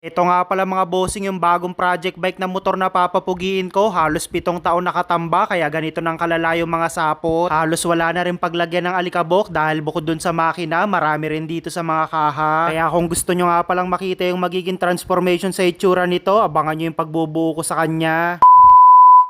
Ito nga pala mga bossing yung bagong project bike na motor na papapugiin ko. Halos 7 taon nakatamba kaya ganito ng kalala yung mga sapot. Halos wala na rin paglagyan ng alikabok dahil bukod dun sa makina, marami rin dito sa mga kaha. Kaya kung gusto nyo nga palang makita yung magiging transformation sa itsura nito, abangan nyo yung pagbubuo ko sa kanya.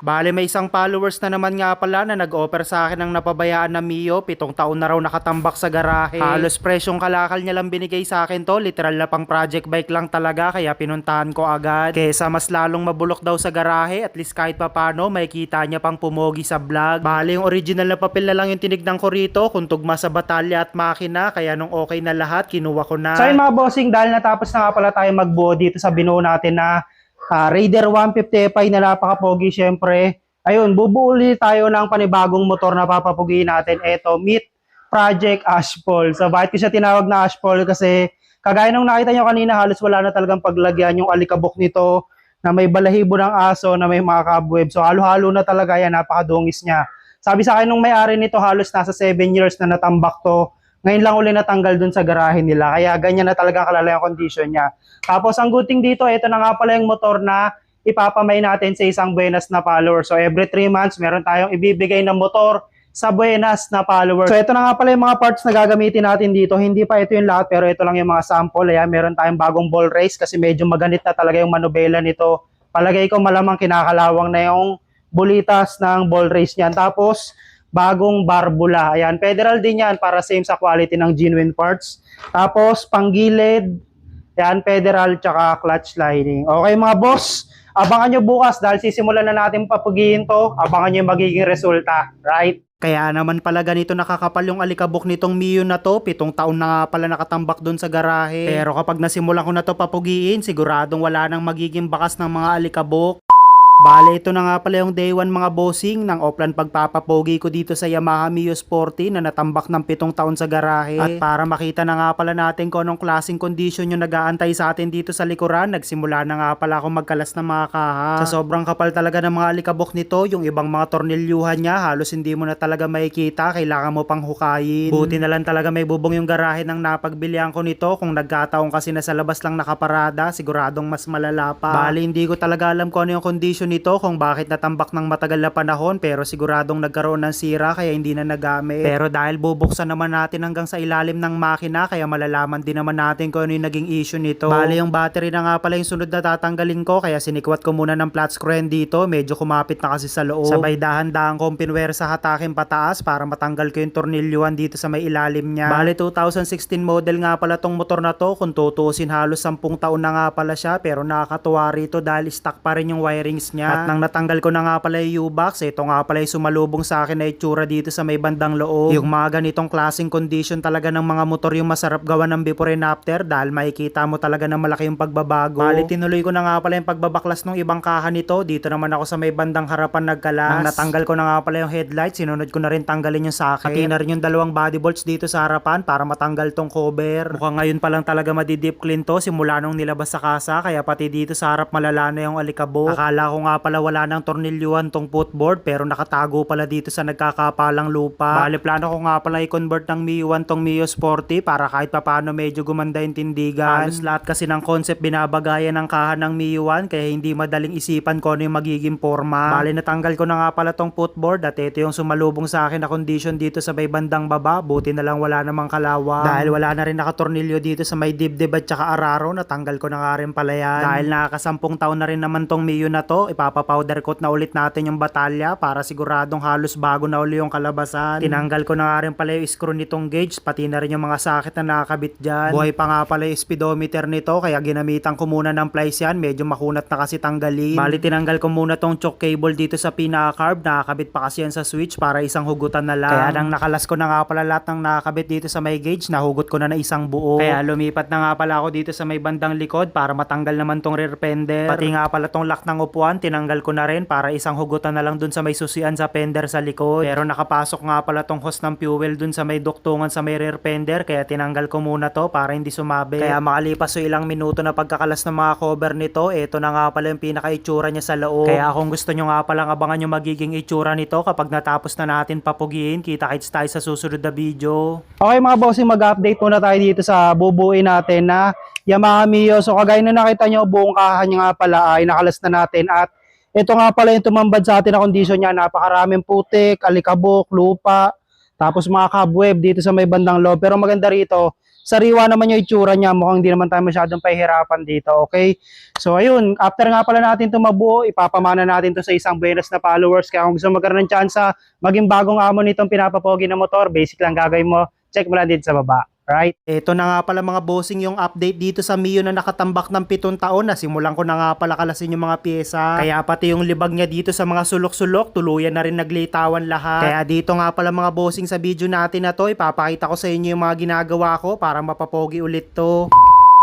Bale may isang followers na naman nga pala na nag-offer sa akin ng napabayaan na Mio. 7 taon na raw nakatambak sa garahe. Halos presyong kalakal niya lang binigay sa akin to. Literal na pang project bike lang talaga kaya pinuntahan ko agad. Kesa mas lalong mabulok daw sa garahe, at least kahit papano may kita niya pang pumogi sa vlog. Bale yung original na papel na lang yung tinignan ko rito kung tugma sa batalya at makina, kaya nung okay na lahat kinuha ko na. So yun mga bossing, dahil natapos na nga pala tayo magbuo dito sa binuo natin na Raider 150 Fi na napakapogi syempre. Ayun, bubuo ulit tayo ng panibagong motor na papapugiin natin. Ito, Meet Project Ashpol. So bakit ko siya tinawag na Ashpol? Kasi kagaya nung nakita nyo kanina, halos wala na talagang paglagyan yung alikabok nito na may balahibo ng aso, na may mga cobweb. So halo-halo na talaga yan, napakadungis niya. Sabi sa akin nung may-ari nito, halos nasa 7 years na natambak to. Ngayon lang uli natanggal dun sa garahe nila. Kaya ganyan na talaga kalala yung condition niya. Tapos ang good thing dito, ito na nga pala yung motor na ipapamay natin sa isang Buenas na follower. So every 3 months, meron tayong ibibigay na motor sa Buenas na follower. So ito na nga pala yung mga parts na gagamitin natin dito. Hindi pa ito yung lahat, pero ito lang yung mga sample. Ayan, meron tayong bagong ball race kasi medyo maganit na talaga yung manubela nito. Palagay ko malamang kinakalawang na yung bulitas ng ball race niyan. Tapos bagong barbula. Ayan, federal din yan para same sa quality ng genuine parts. Tapos, panggilid. Ayan, federal tsaka clutch lining. Okay mga boss, abangan nyo bukas dahil sisimulan na natin papugihin to. Abangan nyo yung magiging resulta. Right? Kaya naman pala ganito nakakapal yung alikabok nitong Mio na to. 7 taon na nga pala nakatambak dun sa garahe. Pero kapag nasimulan ko na to papugiin, siguradong wala nang magiging bakas ng mga alikabok. Bale, ito na nga pala yung day 1 mga bossing ng offline pagpapapogi ko dito sa Yamaha Mio Sporty na natambak ng 7 taon sa garahe. At para makita na nga pala natin kung anong klaseng condition yung nag-aantay sa atin dito sa likuran, nagsimula na nga pala akong magkalas ng mga kaha. Sa sobrang kapal talaga ng mga alikabok nito, yung ibang mga tornilyuhan niya halos hindi mo na talaga makikita, kailangan mo pang hukayin. Buti na lang talaga may bubong yung garahe ng napagbilihan ko nito. Kung nagkataon kasi na sa labas lang nakaparada, siguradong mas malala pa. Bale, hindi ko talaga alam kung ano yung condition nito, kung bakit natambak ng matagal na panahon, pero siguradong nagkaroon ng sira kaya hindi na nagamit. Pero dahil bubuksan naman natin hanggang sa ilalim ng makina, kaya malalaman din naman natin kung ano yung naging issue nito. Bale yung battery na nga pala yung sunod na tatanggalin ko, kaya sinikwat ko muna ng flat screw dito. Medyo kumapit na kasi sa loob. Sabay dahan-dahan kong pinwer sa hatakin pataas para matanggal ko yung tornilyuhan dito sa may ilalim niya. Bale 2016 model nga pala tong motor na to. Kung tutusin halos 10 taon na nga pala siya, pero nakakatuwa rito dahil stock pa rin yung wirings niya. At nang natanggal ko na nga pala yung U-box, ito nga pala yung sumalubong sa akin na itsura dito sa may bandang loob. Yung mga ganitong klaseng condition talaga ng mga motor yung masarap gawa ng before and after dahil makikita mo talaga na malaki yung pagbabago. Bali tinuloy ko na nga pala yung pagbabaklas ng ibang kaha nito. Dito naman ako sa may bandang harapan nagkalas. Nang natanggal ko na nga pala yung headlight, sinunod ko na rin tanggalin yung socket. Pati na rin yung dalawang body bolts dito sa harapan para matanggal tong cover. Mukhang ngayon pa lang talaga madidip clean to simula nung nilabas sa kasa, kaya pati dito sa harap malala na yung alikabok. Akala ko nga pala wala nang tornilyuhan tong footboard, pero nakatago pala dito sa nagkakapalang lupa. Bale plano ko nga pala i-convert ng Mio 1 tong Mio Sporty para kahit papano medyo gumanda yung tindigan. Halos lahat kasi ng concept binabagayan ng kaha ng Mio 1 kaya hindi madaling isipan kung ano yung magiging forma. Bale natanggal ko na nga pala tong footboard at ito yung sumalubong sa akin na condition dito sa may bandang baba. Buti na lang wala namang kalawang. Dahil wala na rin nakatornilyo dito sa may dibdib at saka araro, natanggal ko na nga rin pala yan. Dahil nakakasampung taon na rin naman tong Mio na to, ipapapowder coat na ulit natin yung batalya para siguradong halos bago na uli yung kalabasan. Tinanggal ko na nga rin pala yung screw nitong gauge, pati na rin yung mga socket na nakakabit dyan. Buhay pa nga pala yung speedometer nito kaya ginamitan ko muna ng plies yan, medyo makunat na kasi tanggalin. Bali tinanggal ko muna tong choke cable dito sa pinaka-carb, nakakabit pa kasi yan sa switch para isang hugutan na lang. Kaya nang nakalas ko na nga pala lahat ng nakakabit dito sa may gauge, nahugot ko na isang buo. Kaya lumipat na nga pala ako dito sa may bandang likod para matanggal naman tong rear fender. Pati nga pala tong lock ng upuan, tinanggal ko na rin para isang hugutan na lang dun sa may susian sa fender sa likod. Pero nakapasok nga pala tong hose ng fuel dun sa may duktungan sa may rear fender, kaya tinanggal ko muna to para hindi sumabi. Kaya makalipas yung ilang minuto na pagkakalas ng mga cover nito, eto na nga pala yung pinaka-itsura niya sa loob. Kaya kung gusto nyo nga palang abangan yung magiging itsura nito kapag natapos na natin papugiin, kita-kits tayo sa susunod na video. Okay mga bossing, mag-update muna tayo dito sa bubuin natin na Yamaha Mio. So kagaya na nakita nyo, buong kahan niya nga pala ay nakalas na natin at ito nga pala yung tumambad sa atin na kondisyon niya. Napakaraming putik, alikabok, lupa, tapos mga cobweb dito sa may bandang loob. Pero maganda rito, sariwa naman yung itsura niya. Mukhang hindi naman tayo masyadong pahihirapan dito, okay? So ayun, after nga pala natin ito mabuo, ipapamana natin to sa isang buenas na followers. Kaya kung gusto magkaroon ng chance maging bagong amo nitong pinapapogi na motor, basic lang gagawin mo, check mo lang dito sa baba. Right? Ito na nga pala mga bossing yung update dito sa Mio na nakatambak ng 7 taon. Nasimulan ko na nga pala kalasin yung mga pyesa. Kaya pati yung libag niya dito sa mga sulok-sulok, tuluyan na rin naglitawan lahat. Kaya dito nga pala mga bossing sa video natin na to, ipapakita ko sa inyo yung mga ginagawa ko para mapapogi ulit to.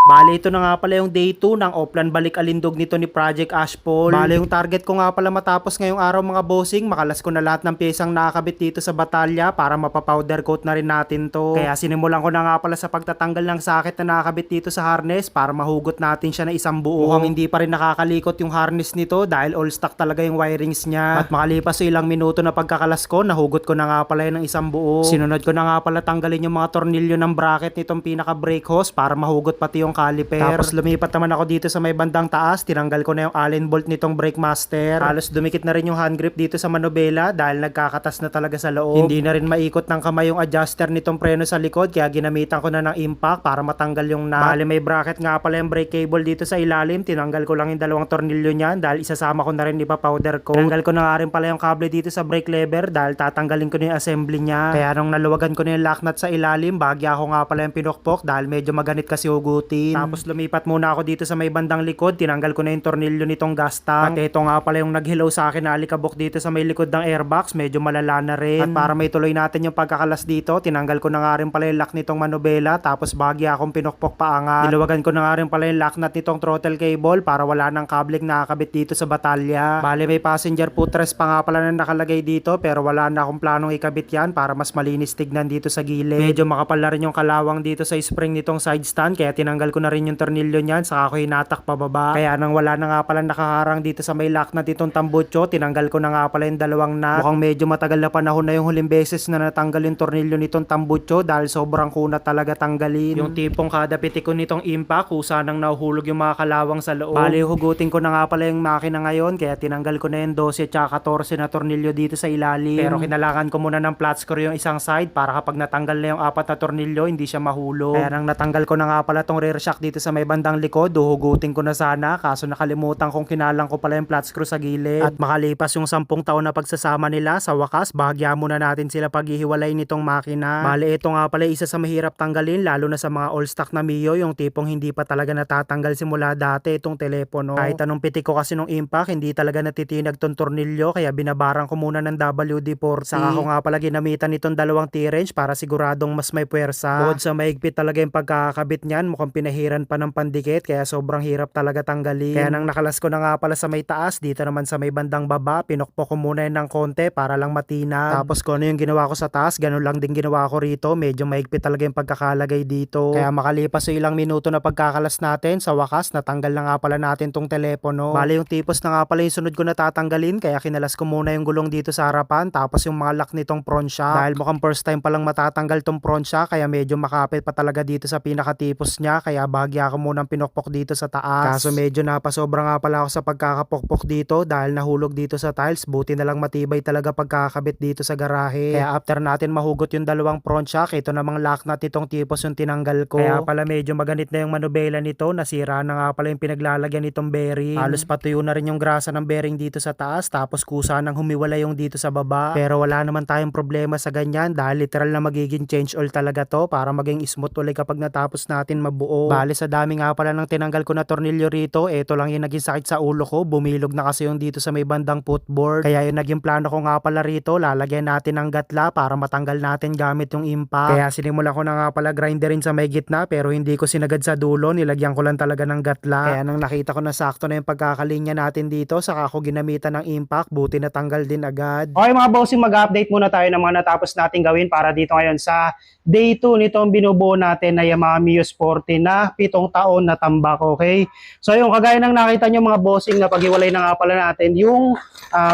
Bale, ito na nga pala yung day 2 ng Oplan Balik Alindog nito ni Project Ashpol. Bale, yung target ko nga pala matapos ngayong araw mga bossing, makalas ko na lahat ng pyesang nakakabit dito sa batalya para mapapowder coat na rin natin to. Kaya sinimulan ko na nga pala sa pagtatanggal ng socket na nakakabit dito sa harness para mahugot natin siya na isang buo. Mukhang hindi pa rin nakakalikot yung harness nito dahil all stock talaga yung wirings niya. At makalipas sa ilang minuto na pagkakalas ko, nahugot ko na nga pala yun ng isang buo. Sinunod ko na nga pala tanggalin yung mga tornilyo ng bracket nitong pinaka brake hose para mahugot pati yung caliper. Tapos lumipat naman ako dito sa may bandang taas, tinanggal ko na yung Allen bolt nitong brake master. Halos dumikit na rin yung hand grip dito sa manubela dahil nagkakatas na talaga sa loob. Hindi na rin maikot ng kamay yung adjuster nitong preno sa likod, kaya ginamitan ko na ng impact para matanggal yung nut. Bale, may bracket nga pala yung brake cable dito sa ilalim, tinanggal ko lang yung dalawang tornilyo niyan dahil isasama ko na rin ipa-powder coat. Tinanggal ko na nga rin pala yung kable dito sa brake lever dahil tatanggalin ko na yung assembly niya. Kaya nung naluwagan ko na yung lock nut sa ilalim, bagya ako nga pala yung pinukpok dahil medyo maganit kasi hugutin. Tapos lumipat muna ako dito sa may bandang likod, tinanggal ko na yung tornilyo nitong gas tank. At ito nga pala yung naghilaw sa akin na alikabok dito sa may likod ng airbox, medyo malala na rin. At para may tuloy natin yung pagkakalas dito, tinanggal ko na nga rin pala yung lock nitong manubela, tapos bagya akong pinukpok paangat. Niluwagan ko na nga rin pala yung lock nut nitong throttle cable para wala nang kabling nakakabit dito sa batalya. Bale, may passenger footrest pa nga pala na nakalagay dito pero wala na akong planong ikabit yan para mas malinis tignan dito sa gilid. Medyo makapal na rin yung kalawang dito sa spring nitong side stand, kaya tinanggal ko na rin yung tornilyo niyan, saka ako hinatak pababa. Kaya nang wala na nga pala nakaharang dito sa may lock nut itong tambutso, tinanggal ko na nga pala yung dalawang nut. Mukhang medyo matagal na panahon na yung huling beses na natanggal yung tornilyo nitong tambutso dahil sobrang kunat talaga tanggalin. Yung tipong kada pitikon nitong impact, kusa nang nahuhulog yung mga kalawang sa loob. Bali, hugutin ko na nga pala yung makina ngayon, kaya tinanggal ko na yung 12 at 14 na tornilyo dito sa ilalim. Pero kinalangan ko muna ng flat screw yung isang side para kapag natanggal na yung 4 na tornilyo, hindi siya mahulog. Kaya nang natanggal ko na nga pala tong rear shock dito sa may bandang likod, huhugutin ko na sana, kaso nakalimutan kong kinalang ko pala yung flat screw sa gilid. At makalipas yung 10 taon na pagsasama nila, sa wakas bahagya muna natin sila paghihiwalay nitong makina. Bale, ito nga pala isa sa mahirap tanggalin lalo na sa mga all stock na Mio, yung tipong hindi pa talaga natatanggal simula dati itong telepono. Kahit anong pitik ko kasi nung impact, hindi talaga natitinag tong tornilyo, kaya binabarang ko muna ng WD-40. Saka ako nga pala ginamitan nitong dalawang T-wrench para siguradong mas may puwersa. Bukod sa maigpit talaga yung pagkakabit niyan, mukhang pinahiran pa ng pandikit, kaya sobrang hirap talaga tanggalin. Kaya nang nakalas ko na nga pala sa may taas, dito naman sa may bandang baba, pinukpok ko muna yun ng konti para lang matinag. Tapos kung ano yung ginawa ko sa taas, ganun lang din ginawa ko rito. Medyo maigpit talaga yung pagkakalagay dito. Kaya makalipas sa ilang minuto na pagkakalas natin, sa wakas natanggal na nga pala natin tong telepono. Bale, yung tipos na nga pala yung sunod ko na tatanggalin, kaya kinalas ko muna yung gulong dito sa harapan, tapos yung mga lock nitong front shock. Dahil mukhang first time palang matatanggal tong front shock, kaya medyo makapit pa talaga dito sa pinakatipos niya, kaya bahagya ko munang pinukpok dito sa taas. Kaso medyo napasobra nga pala ako sa pagkakapokpok dito dahil nahulog dito sa tiles. Buti na lang matibay talaga pagkakabit dito sa garahe. Kaya after natin mahugot yung dalawang front shock, ito namang lock nut nitong tipos yung tinanggal ko. Kaya pala medyo maganit na yung manubela nito, nasira na nga pala yung pinaglalagyan nitong bearing. Halos patuyo na rin yung grasa ng bearing dito sa taas, tapos kusa nang humiwala yung dito sa baba. Pero wala naman tayong problema sa ganyan dahil literal na magiging change oil talaga to para maging smooth ulit kapag natapos natin mabuo. ko. Bale sa dami nga pala ng tinanggal ko na tornilyo rito, eto lang yung naging sakit sa ulo ko. Bumilog na kasi yung dito sa may bandang footboard. Kaya yung naging plano ko nga pala rito, lalagyan natin ng gatla para matanggal natin gamit yung impact. Kaya sinimulan ko na nga pala grinderin sa may gitna pero hindi ko sinagad sa dulo, nilagyan ko lang talaga ng gatla. Kaya nang nakita ko na sakto na yung pagkakalinya natin dito, saka ako ginamitan ng impact, buti natanggal din agad. Okay mga bossing, mag-update muna tayo ng mga natapos natin gawin para dito ngayon sa day 2 nitong binubuo natin na Yamaha Mio Sporty na 7 taon na tambak, okay? So yung kagaya ng nakita nyo mga bossing na paghiwalay na nga pala natin yung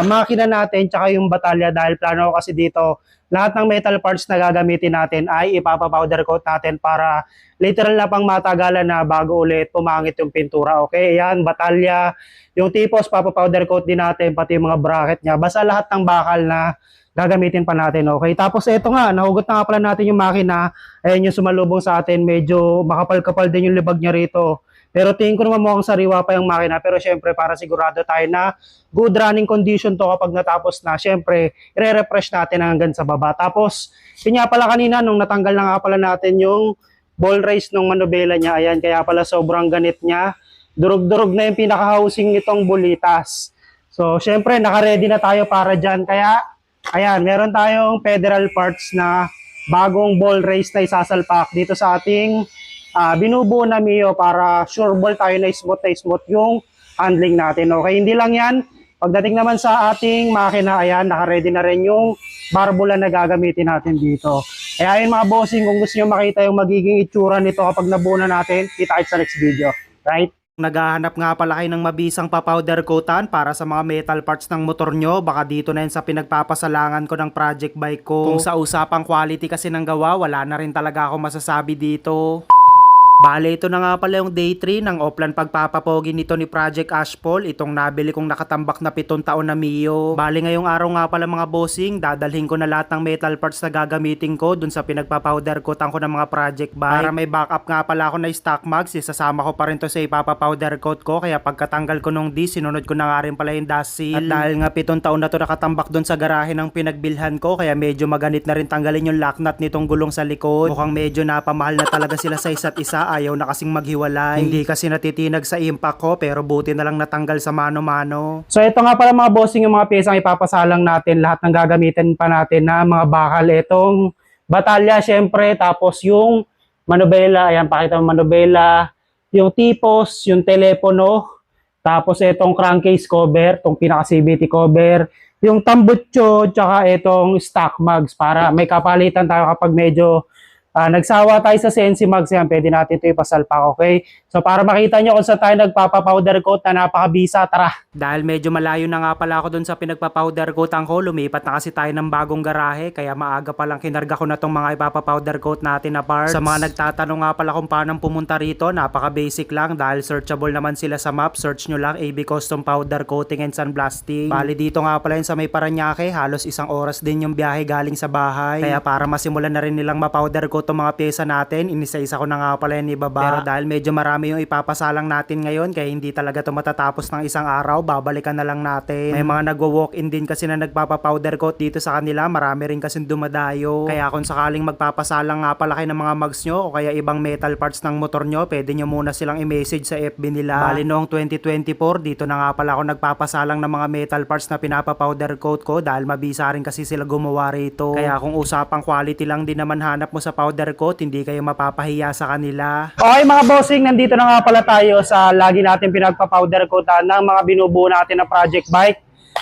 makina natin tsaka yung batalya dahil plano ko kasi dito lahat ng metal parts na gagamitin natin ay ipapapowder coat natin para literal na pang matagalan na bago ulit pumangit yung pintura, okay? Yan, batalya, yung tipos papapowder coat din natin pati yung mga bracket niya, basta lahat ng bakal na gagamitin pa natin, okay? Tapos ito nga, nahugot na nga pala natin yung makina. Ayan yung sumalubong sa atin, medyo makapal-kapal din yung libag niya rito. Pero tingin ko naman mukhang sariwa pa yung makina. Pero syempre, para sigurado tayo na good running condition to kapag natapos na, syempre, i-refresh natin hanggang sa baba. Tapos, yun nga pala kanina, nung natanggal na nga pala natin yung ball race ng manubela niya, ayan, kaya pala sobrang ganit niya. Durog-durog na yung pinaka-housing nitong bulitas. So, syempre, naka-ready na tayo para dyan. Kaya, ayan, meron tayong federal parts na bagong ball race na isasalpak dito sa ating binubuo na Mio para sure ball tayo na smooth yung handling natin. Okay, hindi lang yan. Pagdating naman sa ating makina, ayan, naka-ready na rin yung barbula na gagamitin natin dito. Kaya ayun mga bossing, kung gusto nyo makita yung magiging itsura nito kapag nabuo na natin, kita sa next video. Right? Naghahanap nga pala kayo ng mabisang pa-powder coatan para sa mga metal parts ng motor nyo, baka dito na yun sa pinagpapasalangan ko ng project bike ko. Kung sa usapang quality kasi ng gawa, wala na rin talaga ako masasabi dito. Bale, ito na nga pala yung day 3 ng offline pagpapapogi nito ni Project Ashpol, itong nabili kong nakatambak na 7 taon na Mio. Bale, ngayong araw nga pala mga bossing, dadalhin ko na lahat ng metal parts na gagamitin ko dun sa pinagpapowder coatan ko ng mga project bike. Para may backup nga pala ako na stock mags, isasama ko pa rin to sa ipapapowder coat ko, kaya pagkatanggal ko nung disc, sinunod ko na nga rin pala yung dust seal. At dahil nga 7 taon na to nakatambak dun sa garahe ng pinagbilhan ko, kaya medyo maganit na rin tanggalin yung lock nut nitong gulong sa likod. Mukhang medyo napamahal na talaga sila sa isa't isa, ayaw na kasing maghiwalay. Hindi kasi natitinag sa impact ko pero buti na lang natanggal sa mano-mano. So ito nga pala mga bossing yung mga pyesang ipapasalang natin, lahat ng gagamitin pa natin na mga bakal. Itong batalya syempre, tapos yung manubela, ayan pakita mo manubela, yung tipos, yung telepono, tapos itong crankcase cover, itong pinaka CVT cover, yung tambutso, tsaka itong stock mags para may kapalitan tayo kapag medyo nagsawa tayo sa CNC mags yan, pwede natin ito ipasalpak, okay? So para makita nyo kung saan tayo nagpapa-powder coat na napakabisa, tara! Dahil medyo malayo na nga pala ako dun sa pinagpa-powder coatan ko, lumipat na kasi tayo ng bagong garahe, kaya maaga palang kinarga ko na tong mga ipapa-powder coat natin na parts. Sa mga nagtatanong nga pala kung paano pumunta rito, napaka-basic lang dahil searchable naman sila sa map, search nyo lang AB Custom Powder Coating and Sandblasting. Bali dito nga pala yun sa may Paranaque, halos 1 oras din yung biyahe galing sa bahay. Kaya para masimulan na rin nilang ma-powder coat itong mga pyesa natin, inisa-isa ko na nga pala yung ibaba. Pero dahil medyo marami yung ipapasalang natin ngayon, kaya hindi talaga ito matatapos ng isang araw, babalikan na lang natin. May mga nagwo-walk-in din kasi na nagpapa-powder coat dito sa kanila, marami rin kasi dumadayo. Kaya kung sakaling magpapasalang nga pala kayo ng mga mags nyo o kaya ibang metal parts ng motor nyo, pwede nyo muna silang i-message sa FB nila. Bali noong 2024, dito na nga pala ako nagpapasalang ng mga metal parts na pinapa-powder coat ko dahil mabisa rin kasi sila gumawa rito. Kaya kung usapang quality lang din naman hanap mo sa powder coat, hindi kayo mapapahiya sa kanila. Okay mga bossing, nandito na nga pala tayo sa lagi natin pinagpa-powder coatan ng mga binubuo natin na project bike.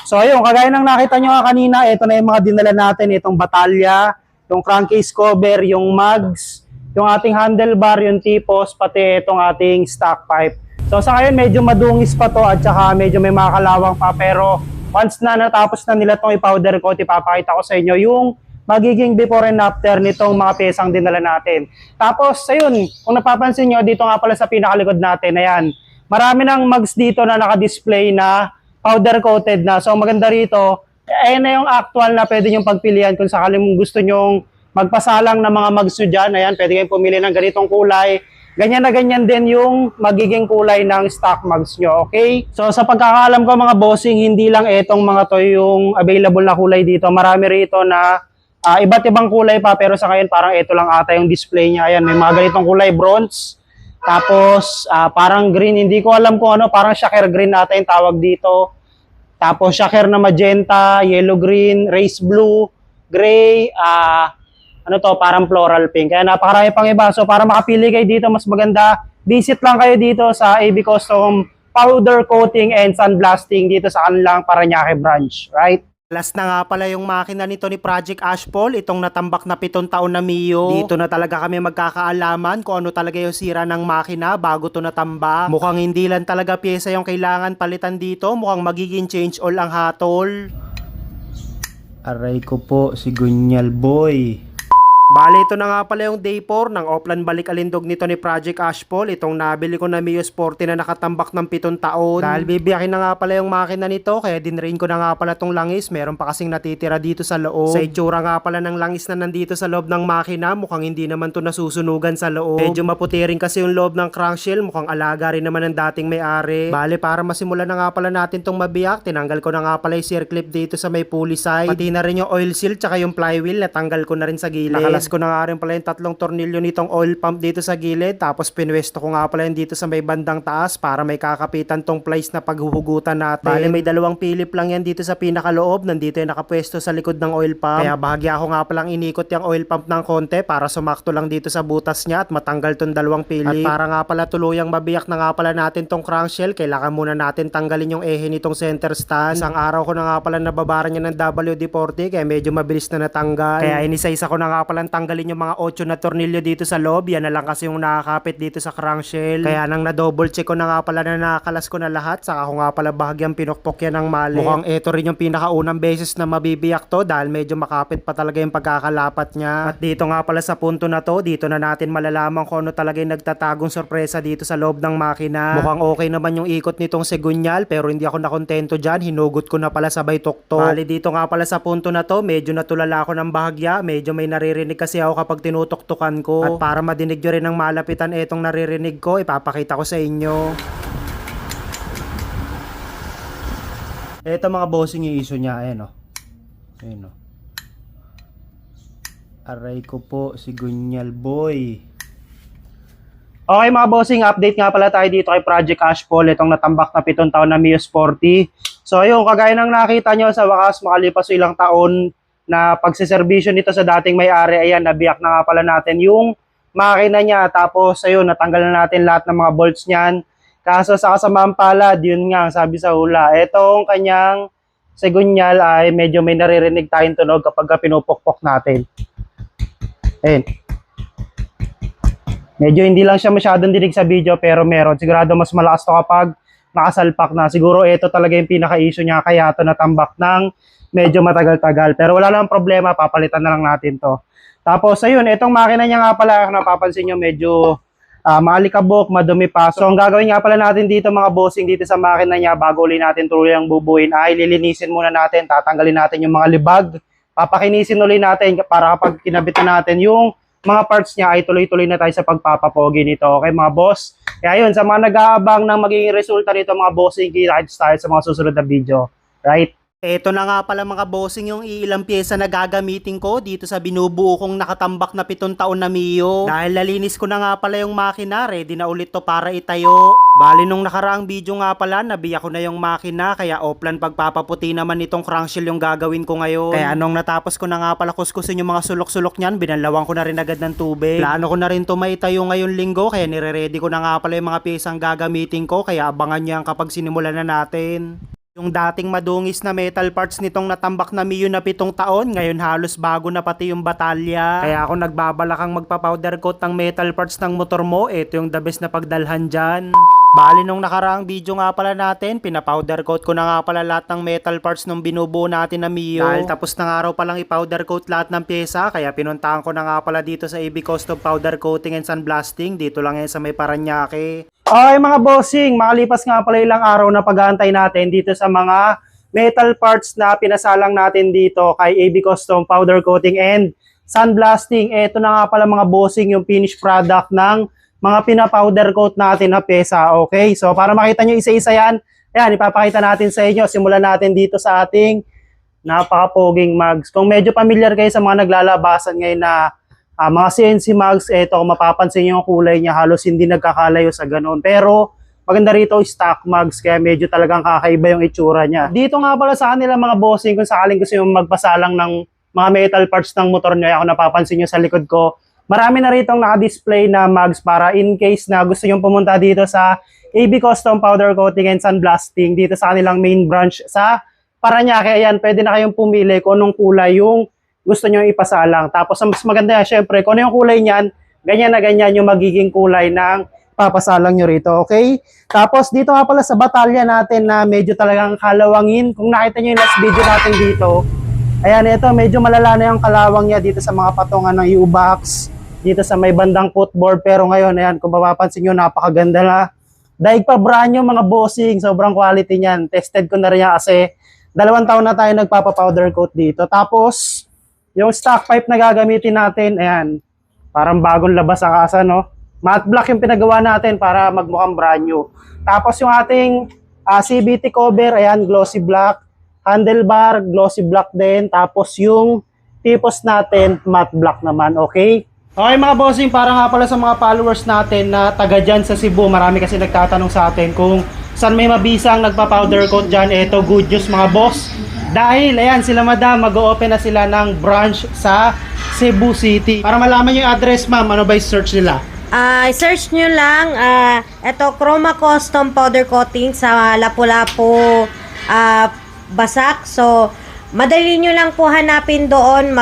So ayun, kagaya ng nakita nyo nga kanina, ito na yung mga dinala natin, itong batalya, yung crankcase cover, yung mags, yung ating handlebar, yung tipos, pati itong ating stock pipe. So sa ngayon medyo madungis pa to at saka medyo may makakalawang pa, pero once na natapos na nila itong i-powder coat, ipapakita ko sa inyo yung magiging before and after nitong mga pyesang dinala natin. Tapos, ayun, kung napapansin nyo, dito nga pala sa pinakalikod natin, ayan, marami ng mags dito na naka-display na powder coated na. So, maganda rito, ayan na yung actual na pwede nyong pagpilian kung sakaling gusto nyong magpasalang ng mga mags nyo dyan. Ayan, pwede kayong pumili ng ganitong kulay. Ganyan na ganyan din yung magiging kulay ng stock mags nyo, okay? So, sa pagkakaalam ko mga bossing, hindi lang itong mga to yung available na kulay dito. Marami rito na iba't ibang kulay pa, pero sa ngayon parang ito lang ata yung display niya. Ayan, may mga ganitong kulay bronze, Tapos parang green, hindi ko alam kung ano, parang shaker green natin tawag dito. Tapos shaker na magenta, yellow green, race blue, gray, ano to, parang floral pink. Kaya napakarami pang iba. So para makapili kayo dito, mas maganda, visit lang kayo dito sa AB Custom Powder Coating and Sandblasting dito sa kanilang Parañaque branch, right? Last na nga pala yung makina nito ni Project Ashpol, itong natambak na 7 taon na Mio. Dito na talaga kami magkakaalaman kung ano talaga yung sira ng makina bago to natambak. Mukhang hindi lang talaga pyesa yung kailangan palitan dito, mukhang magiging change all ang hatol. Aray ko po, si Gunyal Boy. Bale, ito na nga pala yung day 4 ng offline balik alindog nito ni Project Ashpol. Itong nabili ko na Mio Sporty na nakatambak ng 7 taon. Dahil bibiyakin na nga pala yung makina nito, kaya dinrain ko na nga pala tong langis. Meron pa kasing natitira dito sa loob. Sa itsura nga pala ng langis na nandito sa loob ng makina, mukhang hindi naman to nasusunugan sa loob. Medyo maputi rin kasi yung loob ng crankshell, mukhang alaga rin naman ng dating may-ari. Bale, para masimulan na nga pala natin tong mabiyak, tinanggal ko na nga pala yung circlip dito sa may pulley side. Pati na rin yung oil seal tsaka yung flywheel, natanggal ko na rin sa gilid. Nakalas ko na nga rin pala yung 3 tornilyo nitong oil pump dito sa gilid. Tapos pinwesto ko nga pala yung dito sa may bandang taas para may kakapitan tong place na paghuhugutan natin. Bale, may 2 pilip lang yan dito sa pinakaloob. Nandito yung nakapwesto sa likod ng oil pump. Kaya bahagya ko nga palang inikot yung oil pump ng konti para sumakto lang dito sa butas niya at matanggal tong 2 pilip. At para nga pala tuluyang mabiyak na nga pala natin tong crankshell, kailangan muna natin tanggalin yung ehe nitong center stand. Isang araw ko na nga pala nababara niya ng WD-40 kaya medyo mabilis na natanggal. Kaya inisa-isa ko na nga palang tanggalin yung mga 8 na tornilyo dito sa loob. Yan na lang kasi yung nakakapit dito sa crankshell. Kaya nang na-double check ko na nga pala na nakakalas ko na lahat, saka ko nga pala bahagyang pinukpok yan ng mali. Mukhang ito rin yung pinakaunang beses na mabibiyak to dahil medyo makapit pa talaga yung pagkakalapat niya. At dito nga pala sa punto na to, dito na natin malalaman kung ano talaga yung nagtatagong sorpresa dito sa loob ng makina. Mukhang okay naman yung ikot nitong segunyal pero hindi ako nakontento dyan. Hinugot ko na pala sabay tuktok. Bali dito nga pala sa punto na to, medyo natulala ako ng bahagya. Medyo may naririnig kasi ako kapag tinutoktokan ko. At para madinig nyo rin ng malapitan etong naririnig ko, ipapakita ko sa inyo. Ito mga bossing yung issue niya. Ayan o. Ayan o. Aray ko po, si Gunyal Boy. Okay mga bossing, update nga pala tayo dito kay Project Ashpol, itong natambak na 7 taon na Mio Sporty. So ayun, kagaya ng nakita nyo sa wakas, makalipas ilang taon na pagsiservisyo nito sa dating may-ari, ayan, nabiyak na nga pala natin yung makina niya. Tapos ayun, natanggal na natin lahat ng mga bolts niyan. Kaso sa kasamang palad, yun nga, sabi sa hula, etong kanyang segunyal ay medyo may naririnig tayong tunog kapag pinupukpok natin. Ayun. Medyo hindi lang siya masyadong dinig sa video pero meron. Sigurado mas malakas to kapag nakasalpak na. Siguro ito talaga yung pinaka-issue niya kaya ito natambak ng medyo matagal-tagal. Pero wala lang problema, papalitan na lang natin to. Tapos ayun, itong makina niya nga pala, napapansin nyo medyo maalikabok, madumi pa. So ang gagawin nga pala natin dito mga bossing dito sa makina niya bago uli natin tuloy ang bubuin ay lilinisin muna natin, tatanggalin natin yung mga libag. Papakinisin uli natin para kapag kinabit na natin yung mga parts niya ay tuloy-tuloy na tayo sa pagpapapogi nito. Okay mga boss? Kaya yun, sa mga nag-aabang ng magiging resulta nito mga bossing, kita-kits tayo sa mga susunod na video. Right? Eto na nga pala mga bossing yung iilang pyesa na gagamitin ko dito sa binubuo kong nakatambak na 7 taon na Mio. Dahil nalinis ko na nga pala yung makina, ready na ulit to para itayo. Bali nung nakaraang video nga pala, nabiyak ko na yung makina, kaya offline pagpapaputi naman itong crankshell yung gagawin ko ngayon. Kaya nung natapos ko na nga pala kuskusin yung mga sulok-sulok niyan, binalawang ko na rin agad ng tubig. Plano ko na rin to maitayo ngayon linggo, kaya nire-ready ko na nga pala yung mga pyesang gagamitin ko, kaya abangan nyo yan kapag sinimulan na natin. Yung dating madungis na metal parts nitong natambak na Mio na 7 taon, ngayon halos bago na pati yung batalya. Kaya ako nagbabalakang magpa-powder coat ng metal parts ng motor mo, ito yung the best na pagdalhan dyan. Bali nung nakaraang video nga pala natin, pinapowder coat ko na nga pala lahat ng metal parts nung binubuo natin na Mio. Dahil tapos na nga raw palang i-powder coat lahat ng pyesa, kaya pinuntahan ko na nga pala dito sa AB Custom Powder Coating and Sandblasting. Dito lang yan sa may Parañaque. Okay mga bossing, makalipas nga pala ilang araw na pag-aantay natin dito sa mga metal parts na pinasalang natin dito kay AB Custom Powder Coating and Sandblasting. Ito na nga pala mga bossing yung finished product ng mga pinapowder coat natin na pyesa. Okay, so para makita nyo isa-isa yan, ayan, ipapakita natin sa inyo. Simulan natin dito sa ating napaka-poging mugs. Kung medyo familiar kayo sa mga naglalabasan ngayon na Mga CNC mags, eto kung mapapansin nyo yung kulay niya, halos hindi nagkakalayo sa ganun. Pero maganda rito stock mags, kaya medyo talagang kakaiba yung itsura niya. Dito nga pala sa kanila mga bossing, kung sakaling gusto nyo magpasalang ng mga metal parts ng motor nyo, ako napapansin nyo sa likod ko, marami na rito naka-display na mags para in case na gusto nyo pumunta dito sa AB Custom Powder Coating and Sandblasting, dito sa kanilang main branch sa Parañaque. Ayan, pwede na kayong pumili kung anong kulay yung gusto nyo ipasalang. Tapos ang mas maganda yan, syempre, kung ano yung kulay niyan, ganyan na ganyan yung magiging kulay ng papasalang nyo rito, okay? Tapos dito nga pala sa batalya natin na medyo talagang kalawangin. Kung nakita nyo yung last video natin dito, ayan, ito, medyo malala na yung kalawang niya dito sa mga patungan ng U-box, dito sa may bandang footboard. Pero ngayon, ayan, kung mapapansin nyo, napakaganda na. Daig pa brand new mga bossing, sobrang quality niyan. Tested ko na rin yan kasi 2 taon na tayo nagpapa-powder coat dito. Tapos, yung stock pipe na gagamitin natin, ayan, parang bagong labas sa kasa, no? Matte black yung pinagawa natin para magmukhang brand new. Tapos yung ating CVT cover, ayan, glossy black. Handlebar, glossy black din. Tapos yung tipos natin, matte black naman, okay? Okay mga bossing, para nga pala sa mga followers natin na taga dyan sa Cebu, marami kasi nagtatanong sa atin kung saan may mabisang nagpa-powder coat dyan. Eto, good news mga boss. Dahil, ayan, sila madam, mag-o-open na sila ng branch sa Cebu City. Para malaman yung address, ma'am, ano ba yung search nila? Search nyo lang, ito, Chroma Custom Powder Coating sa Lapu-Lapu, Basak. So, madali nyo lang po hanapin doon.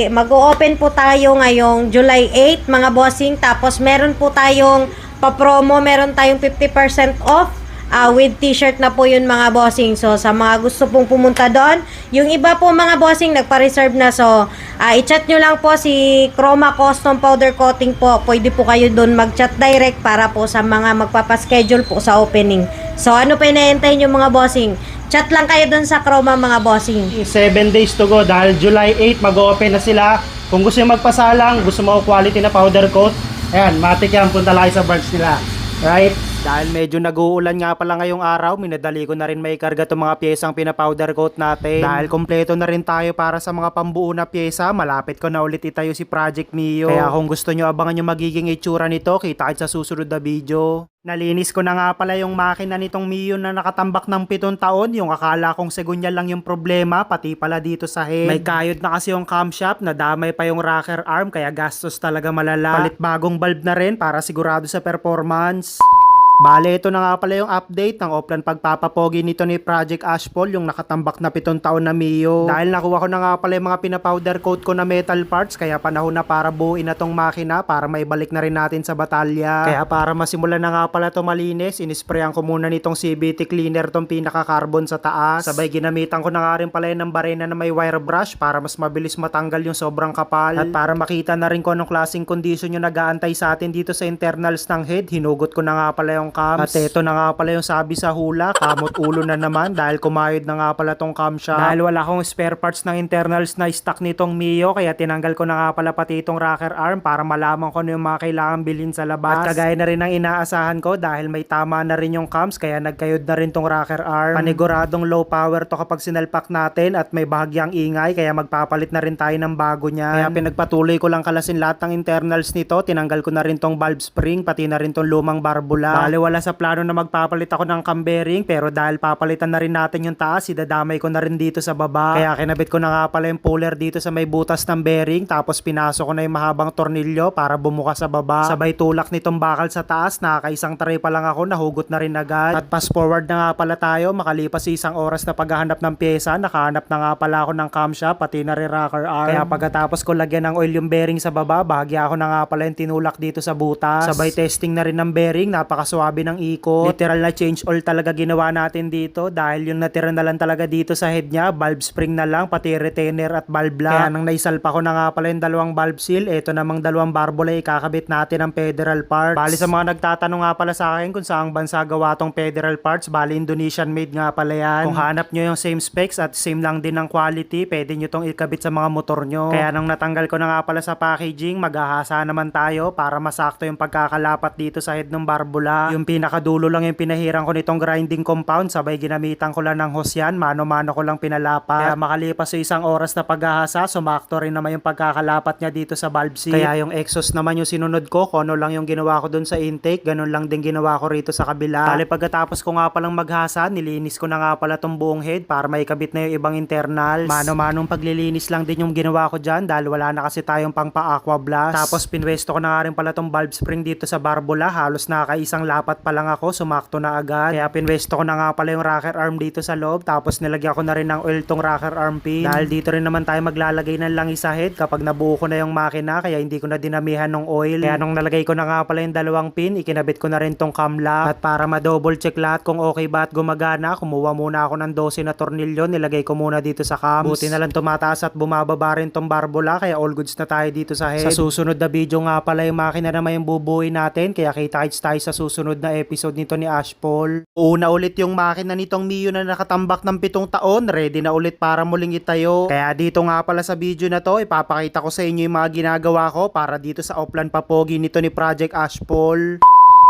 Mag-o-open po tayo ngayong July 8, mga bossing. Tapos, meron po tayong pa-promo, meron tayong 50% off. With t-shirt na po yun mga bossing. So sa mga gusto pong pumunta doon, yung iba po mga bossing nagpa-reserve na. So i-chat nyo lang po si Chroma Custom Powder Coating po. Pwede po kayo doon mag-chat direct para po sa mga magpapaschedule po sa opening. So ano pa inaantay nyo mga bossing? Chat lang kayo doon sa Chroma mga bossing. 7 days to go dahil July 8 mag-open na sila. Kung gusto nyo magpasalang, gusto mo quality na powder coat, ayan, matik yan, punta lang sa branch nila. Right? Dahil medyo nag-uulan nga pala ngayong araw, minadali ko na rin may karga itong mga piyesang pinapowder coat natin. Dahil kompleto na rin tayo para sa mga pambuo na piyesa, malapit ko na ulit itayo si Project Mio. Kaya kung gusto nyo abangan yung magiging itsura nito, kita kayo sa susunod na video. Nalinis ko na nga pala yung makina nitong Mio na nakatambak ng 7 taon. Yung akala kong segunya lang yung problema, pati pala dito sa head. May kayod na kasi yung camshaft, nadamay pa yung rocker arm, kaya gastos talaga malala. Palit bagong bulb na rin para sigurado sa performance. Bale, ito na nga pala yung update ng offline pagpapapogi nito ni Project Ashpol, yung nakatambak na 7 taon na Mio. Dahil nakuha ko na nga pala yung mga pinapowder coat ko na metal parts, kaya panahon na para buuin na tong makina para maibalik na rin natin sa batalya. Kaya para masimulan na nga pala ito malinis, inisprayan ko muna nitong CVT cleaner tong pinaka-carbon sa taas. Sabay ginamitan ko na nga rin pala ng barena na may wire brush para mas mabilis matanggal yung sobrang kapal. At para makita na rin ko anong klaseng condition yung nag-aantay sa atin dito sa internals ng head, hinugot ko na nga pala yung cams. At ito na nga pala yung sabi sa hula, kamot ulo na naman dahil kumayod na nga pala tong camshaft. Dahil wala akong spare parts ng internals na stock nitong Mio, kaya tinanggal ko na nga pala pati itong rocker arm para malaman ko ano yung mga kailangan bilhin sa labas. At kagaya na rin ng inaasahan ko dahil may tama na rin yung cams, kaya nagkayod na rin tong rocker arm. Paniguradong low power to kapag sinalpak natin at may bahagyang ingay, kaya magpapalit na rin tayo ng bago niyan. Kaya pinagpatuloy ko lang kalasin lahat ng internals nito, tinanggal ko na rin tong valve spring, pati na rin tong lumang barbula. Wala sa plano na magpapalit ako ng cam bearing, pero dahil papalitan na rin natin yung taas, idadamay ko na rin dito sa baba. Kaya kinabit ko na nga pala yung puller dito sa may butas ng bearing, tapos pinasok ko na yung mahabang tornilyo para bumuka sa baba. Sabay tulak nitong bakal sa taas, nakakaisang tray pa lang ako, nahugot na rin agad. At fast forward na nga pala tayo, makalipas 1 oras na paghahanap ng pyesa, nakahanap na nga pala ako ng camshaft, pati na rin rocker arm. Kaya pagkatapos ko lagyan ng oil yung bearing sa baba, bahagya ako na nga pala yung tinulak dito sa butas. Sabay testing na rin ng bearing, napakaswabe ng ikot. Literal na change oil talaga ginawa natin dito dahil yung natira na lang talaga dito sa head niya, valve spring na lang, pati retainer at valve lang. Kaya nang naisalpa ko na nga pala yung 2 valve seal, eto namang 2 barbula ikakabit natin ang federal parts. Bali sa mga nagtatanong nga pala sa akin kung saang bansa gawa tong federal parts, bali Indonesian made nga pala yan. Kung hanap nyo yung same specs at same lang din ng quality, pwede nyo tong ikabit sa mga motor nyo. Kaya nang natanggal ko na nga pala sa packaging, maghahasa naman tayo para masakto yung pagkakalapat dito sa head ng barbula. Yung pinakadulo lang yung pinahiran ko nitong grinding compound, sabay ginamitan ko lang ng hose yan, mano-mano ko lang pinalapat. Kaya makalipas yung 1 oras na paghahasa, sumakto rin naman yung pagkakalapat niya dito sa valve seat. Kaya yung exhaust naman yung sinunod ko, kung ano lang yung ginawa ko dun sa intake, ganun lang din ginawa ko rito sa kabila. Bale pagkatapos ko nga palang maghasa, nilinis ko na nga pala tong buong head para maikabit na yung ibang internals. Mano-manong paglilinis lang din yung ginawa ko dyan dahil wala na kasi tayong pang pa-aqua blast. Tapos pinwesto ko na nga rin pala tong valve spring dito sa barbula, halos nakakaisang lapat pa lang ako, sumakto na agad. Kaya pinwesto ko na nga pala yung rocker arm dito sa loob, tapos nilagyan ko na rin ng oil tong rocker arm pin. Dahil dito rin naman tayo maglalagay ng langis sa head kapag nabuo ko na yung makina, kaya hindi ko na dinamihan ng oil. Kaya nung nalagay ko na nga pala yung 2 pin, ikinabit ko na rin tong cam lock. At para ma-double check lahat kung okay ba at gumagana, kumuha muna ako ng 12 na tornilyo, nilagay ko muna dito sa cams. Buti na lang tumataas at bumababa rin tong barbula, kaya all goods na tayo dito sa head. Sa susunod na video nga pala yung makina naman yung bubuuin natin, kaya kita-kits tayo sa susunod na episode nito ni Ashpol. Una ulit yung makina nitong Mio na nakatambak ng 7 taon, ready na ulit para muling itayo. Kaya dito nga pala sa video na to, ipapakita ko sa inyo yung mga ginagawa ko para dito sa Oplan Papogi nito ni Project Ashpol.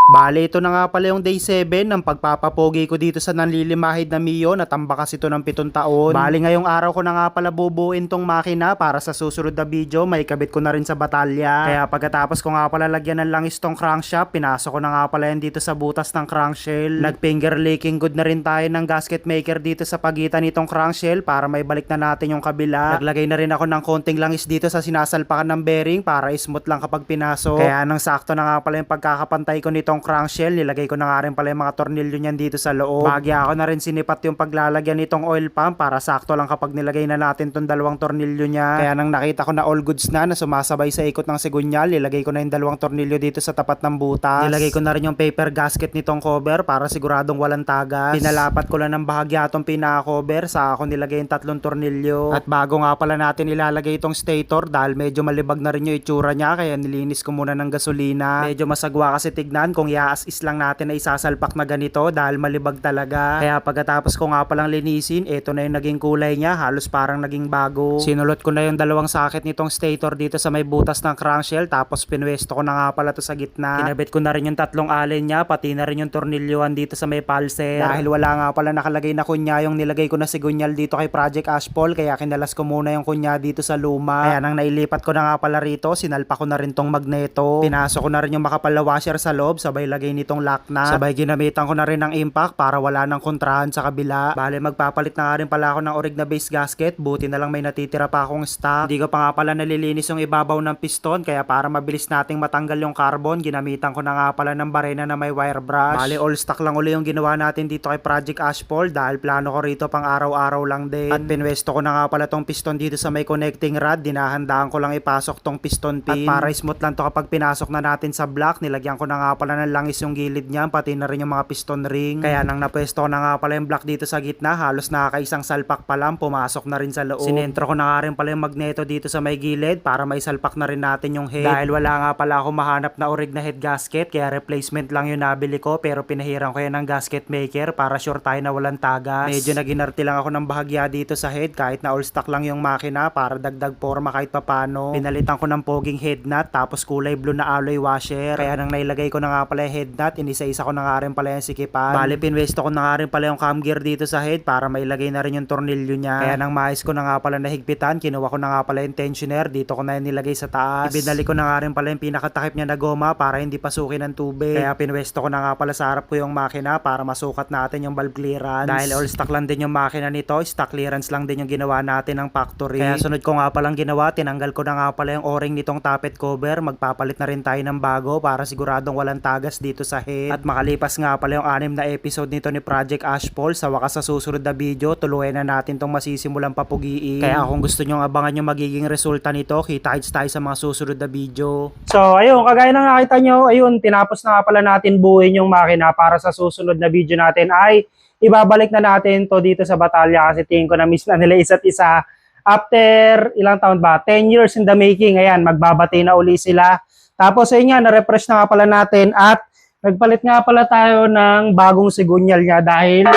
Bale, ito na nga pala yung day 7 ng pagpapapogi ko dito sa nanlilimahid na Mio, natambak kasi ito ng 7 taon. Bale, ngayong araw ko na nga pala bubuin tong makina para sa susunod na video, may kabit ko na rin sa batalya. Kaya pagkatapos ko nga pala lagyan ng langis tong crankshaft, pinasok ko na nga pala yan dito sa butas ng crankshell. Nag-finger licking good na rin tayo ng gasket maker dito sa pagitan nitong crankshell para may balik na natin yung kabila. Naglagay na rin ako ng konting langis dito sa sinasalpakan ng bearing para smooth lang kapag pinasok. Kaya nang sakto na nga pala yung pagkakapantay ko nitong crankshell, nilagay ko na nga rin pala yung mga tornilyo niyan dito sa loob. Bagya ako na rin sinipat yung paglalagyan nitong oil pump para sakto lang kapag nilagay na natin tong 2 tornilyo niya. Kaya nang nakita ko na all goods na sumasabay sa ikot ng sigunyal, nilagay ko na yung 2 tornilyo dito sa tapat ng butas. Nilagay ko na rin yung paper gasket nitong cover para siguradong walang tagas. Pinalapat ko lang ng bahagya itong pinaka-cover, sa ako nilagay yung 3 tornilyo. At bago nga pala natin ilalagay itong stator, dahil medyo malibag na rin yung itsura niya, kaya nilinis ko muna ng gasolina. Medyo masagwa kasi tignan kung i-as-is lang natin na isasalpak na ganito dahil malibag talaga. Kaya pagkatapos ko nga palang linisin, ito na yung naging kulay niya, halos parang naging bago. Sinulot ko na yung 2 socket nitong stator dito sa may butas ng crankshell, tapos pinwesto ko na nga pala to sa gitna. Kinabit ko na rin yung 3 allen niya, pati na rin yung tornilyoan dito sa may pulser. Dahil wala nga pala nakalagay na kunya yung nilagay ko na sigunyal dito kay Project Ashpol, kaya kinalas ko muna yung kunya dito sa luma. Kaya nang nailipat ko na nga pala rito, sinalpa ko na rin tong magneto. Pinasok ko na rin yung makapal na washer sa loob, sabay lagay nitong lock na. Sabay ginamitan ko na rin ng impact para wala nang kontrahan sa kabila. Bale, magpapalit na nga rin pala ako ng orig na base gasket, buti na lang may natitira pa akong stock. Hindi ko pa nga pala nalilinis yung ibabaw ng piston, kaya para mabilis nating matanggal yung carbon, ginamitan ko na nga pala ng barena na may wire brush. Bale, all stock lang uli yung ginawa natin dito kay Project Ashpol dahil plano ko rito pang araw-araw lang din. At pinwesto ko na nga pala tong piston dito sa may connecting rod, dinahandaan ko lang ipasok tong piston pin. At para smooth lang to kapag pinasok na natin sa block, nilagyan ko na nga pala ng langis yung gilid niyan, pati na rin yung mga piston ring. Kaya nang napwesto ko na nga pala yung block dito sa gitna, halos nakakaisang salpak pa lang, pumasok na rin sa loob. Sinentro ko na nga rin pala yung magneto dito sa may gilid para may salpak na rin natin yung head. Dahil wala nga pala ako mahanap na orig na head gasket, kaya replacement lang yung nabili ko, pero pinahiran ko yan ng gasket maker para sure tayo na walang tagas. Medyo naginarti lang ako ng bahagya dito sa head kahit na all stock lang yung makina para dagdag forma kahit papano. Pinalitan ko ng poging head nut, tapos kulay blue na alloy washer. Kaya nang nailagay ko na nga pala yung head nut, inisa-isa ko na nga rin pala yung sikipan. Bale, pinwesto ko na nga rin pala yung cam gear dito sa head para mailagay na rin yung tornilyo niya. Kaya nang maayos ko na nga pala nahigpitan, kinuha ko na nga pala yung tensioner, dito ko na yung nilagay sa taas. Ibinali ko na nga rin pala yung pinakatakip niya na goma para hindi pasukin ng tubig. Kaya pinwesto ko na nga pala sa harap ko yung makina para masukat natin yung valve clearance. Dahil all stock lang din yung makina nito, stock clearance lang din yung ginawa natin ng factory. Kaya sunod ko nga palang ginawa, tinanggal ko na nga pala yung o-ring nitong tappet cover, magpapalit na rin tayo ng bago para siguradong walang tagas dito sa head. At makalipas nga pala yung 6 na episode nito ni Project Ashpol, sa wakas sa susunod na video, tuluyan na natin tong masisimulang papugiin. Kaya kung gusto nyong abangan yung magiging resulta nito, kita-kits tayo sa mga susunod na video. So, ayun, kagaya ng nakita nyo, ayun, tinapos na nga pala natin buuin yung makina para sa susunod na video natin ay ibabalik na natin to dito sa batalya kasi tingin ko na miss na nila isa't isa. After ilang taon ba? 10 years in the making. Ayan, magbabati na uli sila. Tapos ayun nga, na-refresh na nga pala natin at nagpalit nga pala tayo ng bagong sigunyal niya dahil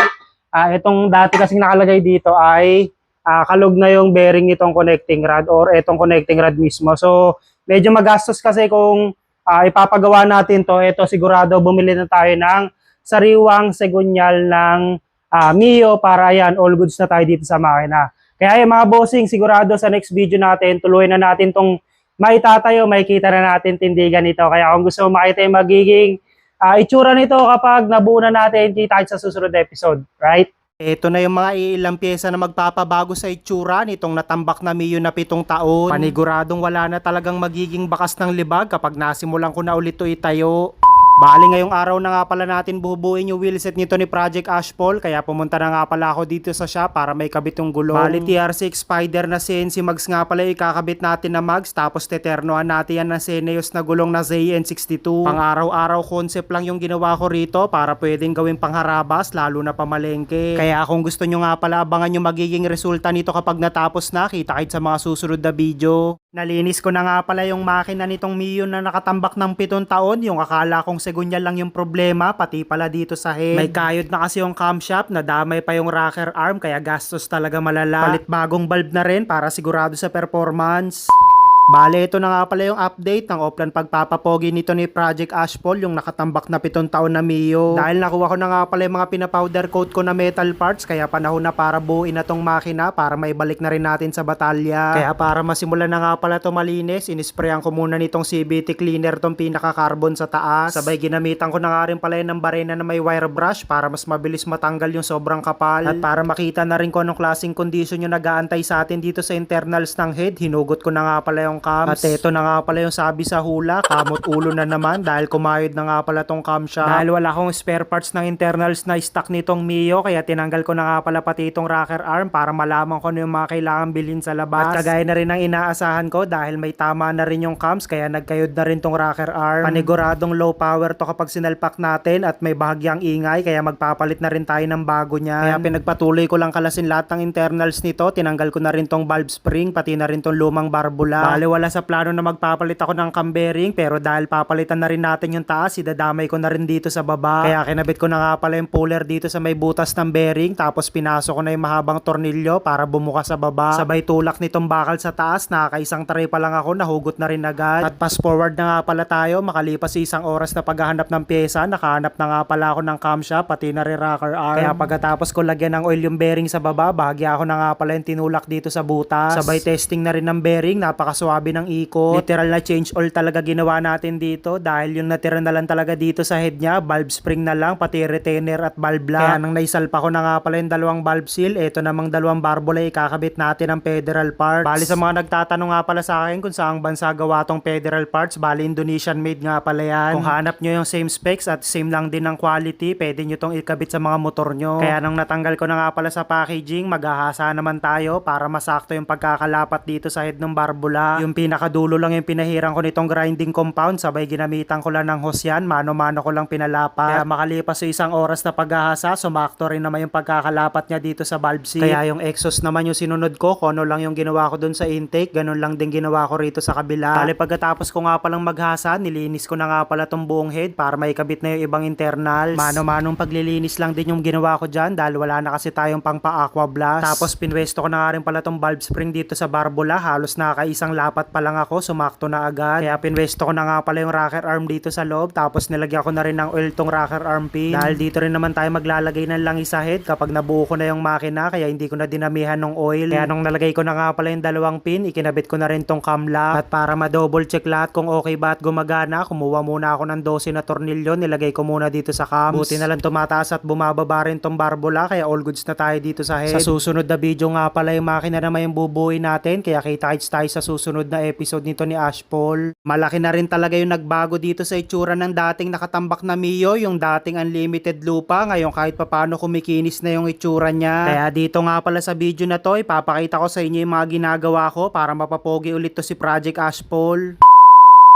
itong dati kasing nakalagay dito ay kalog na yung bearing nitong connecting rod or itong connecting rod mismo. So, medyo magastos kasi kung ipapagawa natin to, ito sigurado bumili na tayo ng sariwang segunyal ng Mio para yan, all goods na tayo dito sa makina. Kaya yung mga bossing, sigurado sa next video natin, tuloy na natin tong maitatayo, makikita na natin tindigan nito. Kaya kung gusto mo makita yung magiging itsura nito kapag nabuo na natin, kita sa susunod na episode, right? Ito na yung mga iilang pyesa na magpapabago sa itsura nitong natambak na Mio na 7 taon. Paniguradong wala na talagang magiging bakas ng libag kapag nasimulan ko na ulit ito itayo. Bali ngayong araw na nga pala natin bubuuin yung wheelset nito ni Project Ashpol, kaya pumunta na nga pala ako dito sa shop para may kabit yung gulong. Bali TR6 Spider na CNC mags nga pala ikakabit natin na mags, tapos teternoan natin yan na Seneos na gulong na ZN62. Pang araw-araw concept lang yung ginawa ko rito para pwedeng gawing pangharabas lalo na pamalengke. Kaya kung gusto nyo nga pala abangan yung magiging resulta nito kapag natapos na, kita kahit sa mga susunod na video. Nalinis ko na nga pala yung makina nitong Mio na nakatambak ng 7 taon, yung akala kong segunya lang yung problema, pati pala dito sa head. May kayod na kasi yung camshaft, nadamay pa yung rocker arm, kaya gastos talaga malala. Palit bagong bulb na rin para sigurado sa performance. Bale, ito na nga pala yung update ng offline pagpapapogi nito ni Project Ashpol, yung nakatambak na 7 taon na Mio. Dahil nakuha ko na nga pala yung mga pinapowder coat ko na metal parts, kaya panahon na para buuin na tong makina para maibalik na rin natin sa batalya. Kaya para masimulan na nga pala ito malinis, inisprayan ko muna nitong CVT cleaner tong pinaka-carbon sa taas. Sabay ginamitan ko na nga rin pala yun ng barena na may wire brush para mas mabilis matanggal yung sobrang kapal. At para makita na rin ko anong klaseng condition yung nag-aantay sa atin dito sa internals ng head, hinugot ko na nga pala yung cams. At ito na nga pala yung sabi sa hula, kamot ulo na naman dahil kumayod na nga pala tong camshaft. Dahil wala akong spare parts ng internals na stock nitong Mio, kaya tinanggal ko na nga pala pati itong rocker arm para malaman ko ano yung mga kailangan bilhin sa labas. At kagaya na rin ng inaasahan ko dahil may tama na rin yung cams, kaya nagkayod na rin tong rocker arm. Paniguradong low power to kapag sinalpak natin at may bahagyang ingay, kaya magpapalit na rin tayo ng bago niyan. Kaya pinagpatuloy ko lang kalasin lahat ng internals nito, tinanggal ko na rin tong valve spring, pati na rin tong lumang barbula. Bale, wala sa plano na magpapalit ako ng cam bearing, pero dahil papalitan na rin natin yung taas, idadamay ko na rin dito sa baba. Kaya kinabit ko na nga pala yung puller dito sa may butas ng bearing, tapos pinasok ko na yung mahabang tornilyo para bumuka sa baba. Sabay tulak nitong bakal sa taas, nakakaisang tray pa lang ako, nahugot na rin agad. At fast forward na nga pala tayo, makalipas isang oras na paghahanap ng pyesa, nakahanap na nga pala ako ng camshaft, pati na rin rocker arm. Kaya pagkatapos ko lagyan ng oil yung bearing sa baba, bahagya ako na nga pala yung tinulak dito sa butas. Sabay testing na rin ng bearing, napakaswabe ng ikot. Literal na change oil talaga ginawa natin dito dahil yung natira na lang talaga dito sa head niya, valve spring na lang, pati retainer at valve lang. Kaya nang naisalpa ko na nga pala yung dalawang valve seal, eto namang dalawang barbula ikakabit natin ang federal parts. Bali sa mga nagtatanong nga pala sa akin kung saang bansa gawa tong federal parts, bali Indonesian made nga pala yan. Kung hanap nyo yung same specs at same lang din ng quality, pwede nyo tong ikabit sa mga motor nyo. Kaya nang natanggal ko na nga pala sa packaging, maghahasa naman tayo para masakto yung pagkakalapat dito sa head ng barbula. Yung pinakadulo lang yung pinahirang ko nitong grinding compound, sabay ginamitan ko lang ng hosyan, mano-mano ko lang pinalapat. Kaya makalipas sa isang oras na paghahasa, sumakto rin naman yung pagkakalapat niya dito sa valve seat. Kaya yung exhaust naman yung sinunod ko, kung ano lang yung ginawa ko dun sa intake, ganun lang din ginawa ko rito sa kabila. Bali pagkatapos ko nga palang maghasa, nilinis ko na nga pala tong buong head para maikabit na yung ibang internals. Mano-manong paglilinis lang din yung ginawa ko dyan dahil wala na kasi tayong pang pa-aqua blast. Tapos pinwesto ko na nga rin pala tong valve spring dito sa barbula, halos nakaisang lapat pa lang ako, sumakto na agad. Kaya pinwesto ko na nga pala yung rocker arm dito sa loob, tapos nilagyan ko na rin ng oil tong rocker arm pin. Dahil dito rin naman tayo maglalagay ng langis sa head kapag nabuo ko na yung makina, kaya hindi ko na dinamihan ng oil. Kaya nung nalagay ko na nga pala yung dalawang pin, ikinabit ko na rin tong cam lock. At para ma-double check lahat kung okay ba at gumagana, kumuha muna ako ng 12 na tornilyo, nilagay ko muna dito sa cams. Buti na lang tumataas at bumababa rin tong barbula, kaya all goods na tayo dito sa head. Sa susunod na video nga pala yung makina na may bubuuin natin, kaya kita-kits tayo sa susunod na episode nito ni Ashpol. Malaki na rin talaga yung nagbago dito sa itsura ng dating nakatambak na Mio, yung dating unlimited lupa, ngayon kahit papano kumikinis na yung itsura niya. Kaya dito nga pala sa video na to, ipapakita ko sa inyo yung mga ginagawa ko para mapapogi ulit to si Project Ashpol.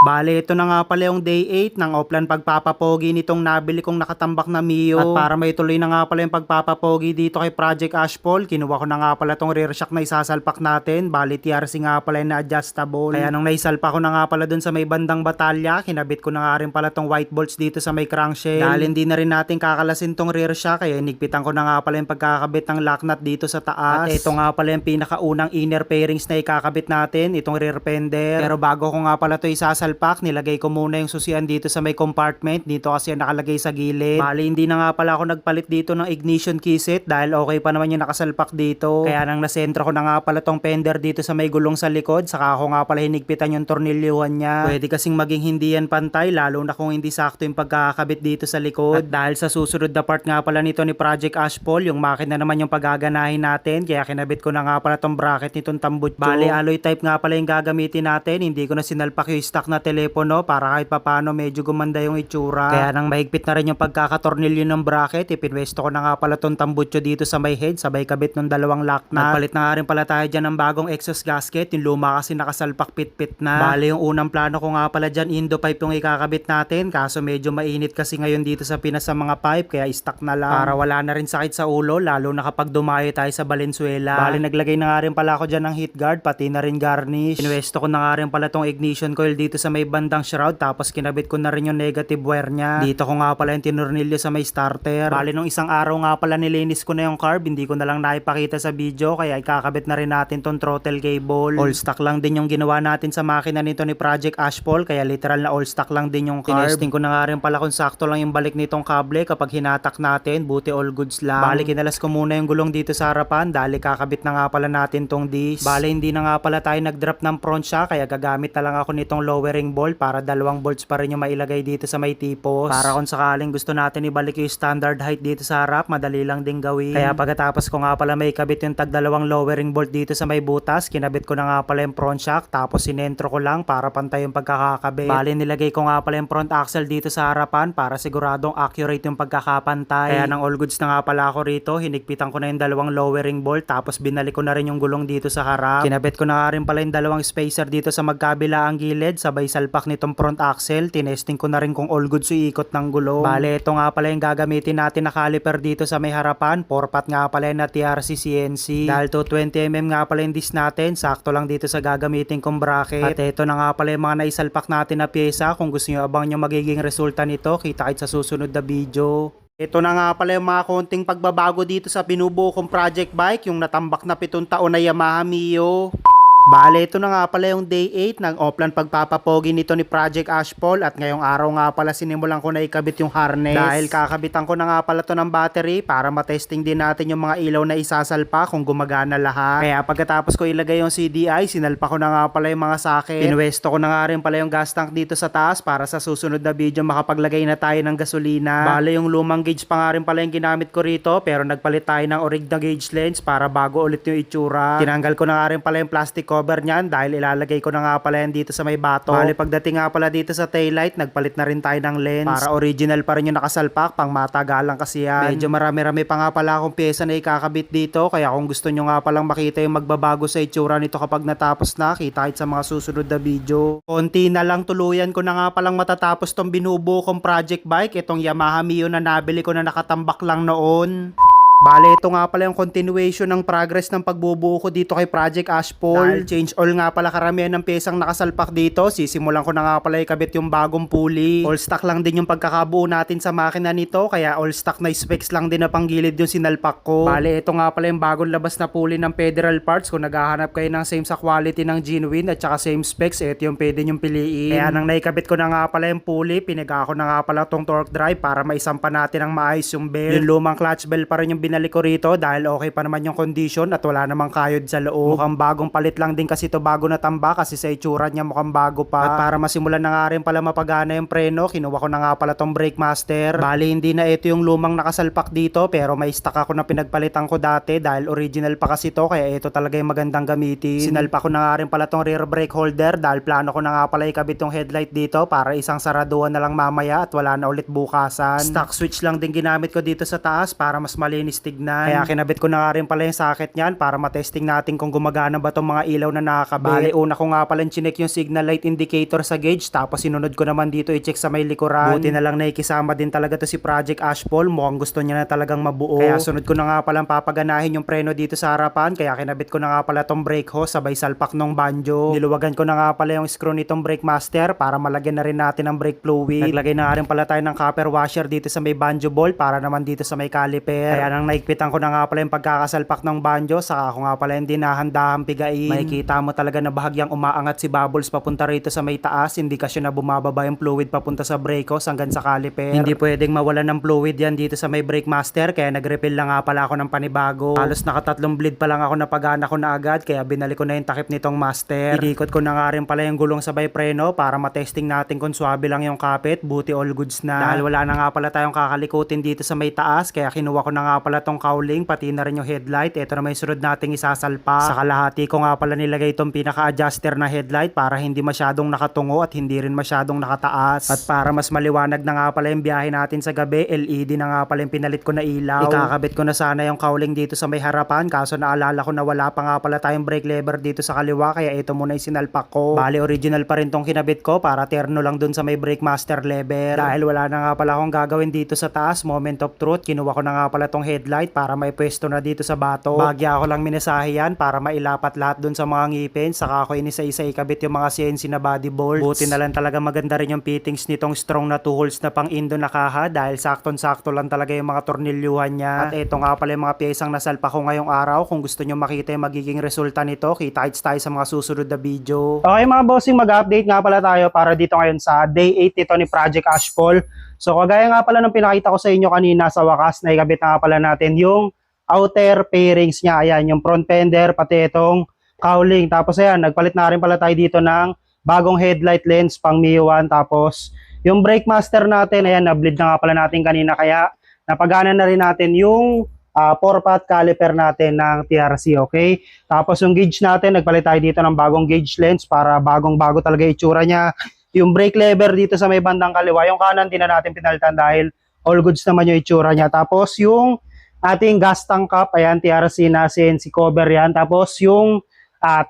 Bale, ito na nga pala yung day 8 ng offline pagpapapogi nitong nabili kong nakatambak na Mio. At para may tuloy na nga pala yung pagpapapogi dito kay Project Ashpol, kinuha ko na nga pala tong rear shock na isasalpak natin. Bale, TRC nga pala yung na-adjustable. Kaya nung naisalpak ko na nga pala dun sa may bandang batalya, kinabit ko na nga rin pala tong white bolts dito sa may crankshell. Dahil hindi na rin natin kakalasin tong rear shock, kaya inigpitan ko na nga pala yung pagkakabit ng lock nut dito sa taas. At ito nga pala yung pinakaunang inner fairings na ikakabit natin, itong rear fender. Pero bago ko nga pala to isasalpak, nakasalpak, nilagay ko muna yung susian dito sa may compartment. Dito kasi nakalagay sa gilid. Bali, hindi na nga pala ako nagpalit dito ng ignition keyset dahil okay pa naman yung nakasalpak dito. Kaya nang nasentro ko na nga pala tong fender dito sa may gulong sa likod, saka ako nga pala hinigpitan yung tornilyuhan niya. Pwede kasing maging hindi yan pantay, lalo na kung hindi sakto yung pagkakabit dito sa likod. At dahil sa susunod na part nga pala nito ni Project Ashpol, yung makina naman yung pagaganahin natin, kaya kinabit ko na nga pala tong bracket nitong tambutso. Bali, alloy type nga pala yung gagamitin natin, hindi ko na sinalpak yung stock na telepono para kahit papano medyo gumanda yung itsura. Kaya nang mahigpit na rin yung pagkakatornilyo ng bracket, ipinwesto ko na nga pala tong tambutso dito sa may head, sabay kabit ng dalawang lock nut. Nagpalit na nga rin pala tayo dyan ng bagong exhaust gasket, yung luma kasi nakasalpak pit-pit na. Bali, yung unang plano ko nga pala dyan, Indo pipe yung ikakabit natin, kaso medyo mainit kasi ngayon dito sa Pinas sa mga pipe, kaya stock na lang. Para wala na rin sakit sa ulo, lalo na kapag dumayo tayo sa Valenzuela. Bali, naglagay na nga rin pala ako dyan ng heat guard, pati na rin garnish. Inuwesto ko na nga rin pala tong ignition coil dito sa may bandang shroud, tapos kinabit ko na rin yung negative wire niya. Dito ko nga pala yung tinurnilyo sa may starter. Bali, nung isang araw nga pala nilinis ko na yung carb, hindi ko na lang naipakita sa video, kaya ikakabit na rin natin tong throttle cable. All stock lang din yung ginawa natin sa makina nito ni Project Ashpol, kaya literal na all stock lang din yung carb. Tinesting ko na nga rin pala kung sakto lang yung balik nitong kable kapag hinatak natin, buti all goods lang. Bali, kinalas ko muna yung gulong dito sa harapan, dahil kakabit na nga pala natin tong disc. Bali, hindi na nga pala tayo nag-drop ng front shock, kaya gagamit na lang ako nitong lowering bolt para 2 bolts pa rin yung mailagay dito sa may tipos. Para kung sakaling gusto natin ibalik yung standard height dito sa harap, madali lang din gawin. Kaya pagkatapos ko nga pala may kabit yung tag 2 lowering bolt dito sa may butas, kinabit ko na nga pala yung front shock, tapos sinentro ko lang para pantay yung pagkakakabit. Bali, nilagay ko nga pala yung front axle dito sa harapan para siguradong accurate yung pagkakapantay. Kaya nang all goods na nga pala ako rito, hinigpitan ko na yung 2 lowering bolt, tapos binalik ko na rin yung gulong dito sa harap. Kinabit ko na nga rin pala yung 2 spacer dito sa magkabila ang gilid, sabay salpak nitong front axle. Tinesting ko na rin kung all goods yung ikot ng gulong. Bali, ito nga pala yung gagamitin natin na caliper dito sa may harapan. 4-pot nga pala yung na TRC CNC. Dahil to 20mm nga pala yung disc natin, sakto lang dito sa gagamitin kong bracket. At ito na nga pala yung mga naisalpak natin na pyesa. Kung gusto nyo abang nyo magiging resulta nito, kita kahit sa susunod na video. Ito na nga pala yung mga konting pagbabago dito sa binubuo kong project bike, yung natambak na 7 taon na Yamaha Mio. Bale, ito na nga pala yung day 8 ng offline pagpapapogi nito ni Project Ashpol, at ngayong araw nga pala sinimulan ko na ikabit yung harness. Dahil kakabitan ko na nga pala to ng battery para matesting din natin yung mga ilaw na isasalpa kung gumagana lahat. Kaya pagkatapos ko ilagay yung CDI, sinalpa ko na nga pala yung mga socket. Pinwesto ko na nga rin pala yung gas tank dito sa taas para sa susunod na video makapaglagay na tayo ng gasolina. Bale, yung lumang gauge pa nga rin pala yung ginamit ko rito, pero nagpalit tayo ng orig na gauge lens para bago ulit yung itsura. Tinanggal ko na nga rin pala yung plastic cover niyan dahil ilalagay ko na nga pala yan dito sa may bato. Bali, pagdating nga pala dito sa taillight, nagpalit na rin tayo ng lens para original pa rin yung nakasalpak, pang matagalang kasi yan. Medyo marami-rami pa nga pala akong pyesa na ikakabit dito, kaya kung gusto nyo nga palang makita yung magbabago sa itsura nito kapag natapos na, kita kahit sa mga susunod na video. Konti na lang, tuluyan ko na nga palang matatapos tong binubuo kong project bike, itong Yamaha Mio na nabili ko na nakatambak lang noon. Bale, ito nga pala yung continuation ng progress ng pagbubuo ko dito kay Project Ashpol. Dahil change all nga pala karamihan ng pyesang nakasalpak dito, sisimulan ko na nga pala ikabit yung bagong pulley. All stock lang din yung pagkakabuo natin sa makina nito, kaya all stock na specs lang din na panggilid yung sinalpak ko. Bale, ito nga pala yung bagong labas na pulley ng Federal Parts. Kung naghahanap kayo ng same sa quality ng genuine at saka same specs, ito yung pwede nyong piliin. Kaya nang naikabit ko na nga pala yung pulley, pinaga ko na nga pala tong torque drive para maisampa natin ang maayos yung belt. Yung lumang clutch belt pa rin yung binalik ko rito dahil okay pa naman yung condition at wala namang kayod sa loob. Mukhang bagong palit lang din kasi to, bago na tamba, kasi sa itsura niya mukhang bago pa. At para masimulan na nga rin pala mapagana yung preno, kinuha ko na nga pala tong brake master. Bali, hindi na ito yung lumang nakasalpak dito, pero may stock ako na pinagpalitan ko dati dahil original pa kasi to, kaya ito talaga yung magandang gamitin. Sinalpa ko na nga rin pala tong rear brake holder dahil plano ko na nga pala ikabit yung headlight dito para isang saraduan na lang mamaya at wala na ulit bukasan. Stock switch lang din ginamit ko dito sa taas para mas malinis tignan. Kaya kinabit ko na nga rin pala yung socket niyan para matesting natin kung gumagana ba tong mga ilaw na nakakabit. Bale, una ko nga pala chinek yung signal light indicator sa gauge, tapos sinunod ko naman dito i-check sa may likuran. Buti na lang nakikisama din talaga to si Project Ashpol, mukhang gusto niya na talagang mabuo. Kaya sunod ko na nga palang papaganahin yung preno dito sa harapan, kaya kinabit ko na nga pala tong brake hose sabay salpak nung banjo. Niluwagan ko na nga pala yung screw nitong brake master para malagyan na rin natin ng brake fluid. Naglagay na nga rin pala tayo ng copper washer dito sa may banjo ball para naman dito sa may caliper. Kaya nang Pinapaigpitan ko na nga pala yung pagkakasalpak ng banjo, saka ako nga pala yung dinahandahang pigain. Makikita mo talaga na bahagyang umaangat si Bubbles papunta rito sa may taas, indikasyon na bumababa yung fluid papunta sa brake hose hanggang sa caliper. Hindi pwedeng mawalan ng fluid yan dito sa may brake master, kaya nag-refill lang nga pala ako ng panibago. Halos nakatatlong bleed pa lang ako, napagana ko na agad, kaya binalik ko na yung takip nitong master. Inikot ko na nga rin pala yung gulong sa preno para matesting natin kung swabe lang yung kapit. Buti all goods na. Dahil wala na nga pala tayong kakalikutin dito sa may taas, kaya kinuha ko na nga pala tong cowling, pati na rin yung headlight. Ito na may sunod nating isasalpa. Sa kalahati ko nga pala nilagay itong pinaka-adjuster na headlight para hindi masyadong nakatungo at hindi rin masyadong nakataas. At para mas maliwanag na nga pala yung biyahe natin sa gabi, LED na nga pala yung pinalit ko na ilaw. Ikakabit ko na sana yung cowling dito sa may harapan, kaso naalala ko na wala pa nga pala tayong brake lever dito sa kaliwa, kaya ito muna yung sinalpak ko. Bali original pa rin tong kinabit ko para terno lang dun sa may brake master lever. Dahil wala na nga pala akong gagawin dito sa taas, moment of truth, kinuha ko na nga pala tong headlight para may pwesto na dito sa bato. Bagya ako lang minasahe yan para mailapat lahat dun sa mga ngipin, saka ako inisa-isa ikabit yung mga CNC na body bolts. Buti na lang talaga maganda rin yung fittings nitong strong na 2 holes na pang Indo na kaha, dahil sakton-sakto lang talaga yung mga tornilyuhan niya. At ito nga pala yung mga piyesang nasalpa ko ngayong araw. Kung gusto nyo makita yung magiging resulta nito, kita-kits tayo sa mga susunod na video. Okay mga bossing, mag-update nga pala tayo para dito ngayon sa day 8 nito ni Project Ashfall. So kagaya nga pala ng pinakita ko sa inyo kanina, sa wakas na ikabit na nga pala natin yung outer fairings niya. Ayan, yung front fender, pati itong cowling. Tapos ayan, nagpalit na rin pala tayo dito ng bagong headlight lens pang Mio 1. Tapos yung brake master natin, ayan, na-bleed na nga pala natin kanina, kaya napagana na rin natin yung 4-pot caliper natin ng TRC, okay? Tapos yung gauge natin, nagpalit tayo dito ng bagong gauge lens para bagong-bago talaga itsura niya. Yung brake lever dito sa may bandang kaliwa, yung kanan din na natin pinalitan dahil all goods naman yung itsura niya. Tapos yung ating gas tank cap, ayan, TRC na CNC cover yan. Tapos yung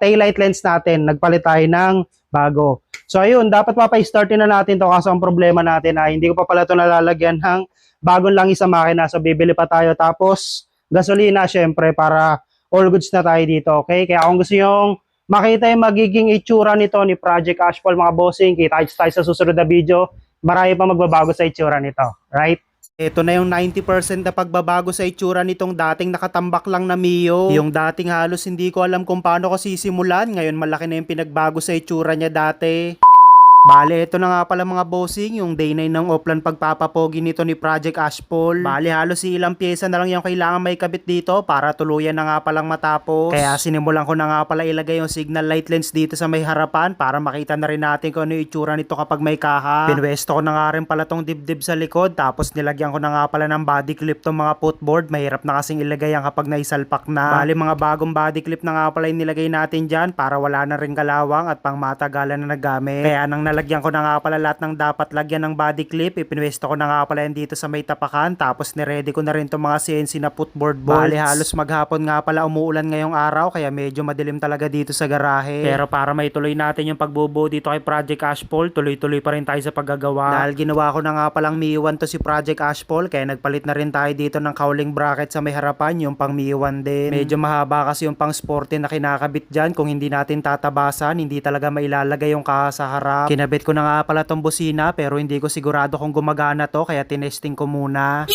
taillight lens natin, nagpalit tayo ng bago. So ayun, dapat mapa-startin na natin to, kaso ang problema natin ay hindi ko pa pala ito nalalagyan ng bagong langis sa makina. So bibili pa tayo, tapos gasolina syempre para all goods na tayo dito, okay? Kaya kung gusto nyo makita yung magiging itsura nito ni Project Ashfall mga bossing, kita tayo sa susunod na video. Marami pa magbabago sa itsura nito, right? Ito na yung 90% na pagbabago sa itsura nitong dating nakatambak lang na Mio. Yung dating halos hindi ko alam kung paano ko sisimulan, ngayon malaki na yung pinagbago sa itsura niya dati. Bale, ito na nga pala mga bossing, yung day 9 ng offline pagpapapogi nito ni Project Ashfall. Bale, halos ilang pyesa na lang yung kailangan may kabit dito para tuluyan na nga palang matapos. Kaya sinimulan ko na nga pala ilagay yung signal light lens dito sa may harapan para makita na rin natin kung ano yung itsura nito kapag may kaha. Pinwesto ko na nga rin pala tong dibdib sa likod, tapos nilagyan ko na nga pala ng body clip tong mga footboard. Mahirap na kasing ilagay yan kapag naisalpak na. Bale, mga bagong body clip na nga pala yung nilagay natin dyan para wala na rin kalawang at pang matagalan na nagamit. Kaya nang nalagyan ko na nga pala lahat ng dapat lagyan ng body clip, ipinwesto ko na nga pala yan dito sa may tapakan, tapos niready ko na rin itong mga CNC na footboard bolts. Bali, halos maghapon nga pala umuulan ngayong araw, kaya medyo madilim talaga dito sa garahe. Pero para maituloy natin yung pagbubuo dito kay Project Ashfall, tuloy-tuloy pa rin tayo sa paggagawa. Dahil ginawa ko na nga palang Mio 1 to si Project Ashfall, kaya nagpalit na rin tayo dito ng cowling bracket sa may harapan, yung pang Mio 1 din. Medyo mahaba kasi yung pang sporty na kinakabit dyan, kung hindi natin tatabasan, hindi talaga mailalagay yung kaha sa harap. Kinabit ko na nga pala tong busina, pero hindi ko sigurado kung gumagana to, kaya tinesting ko muna.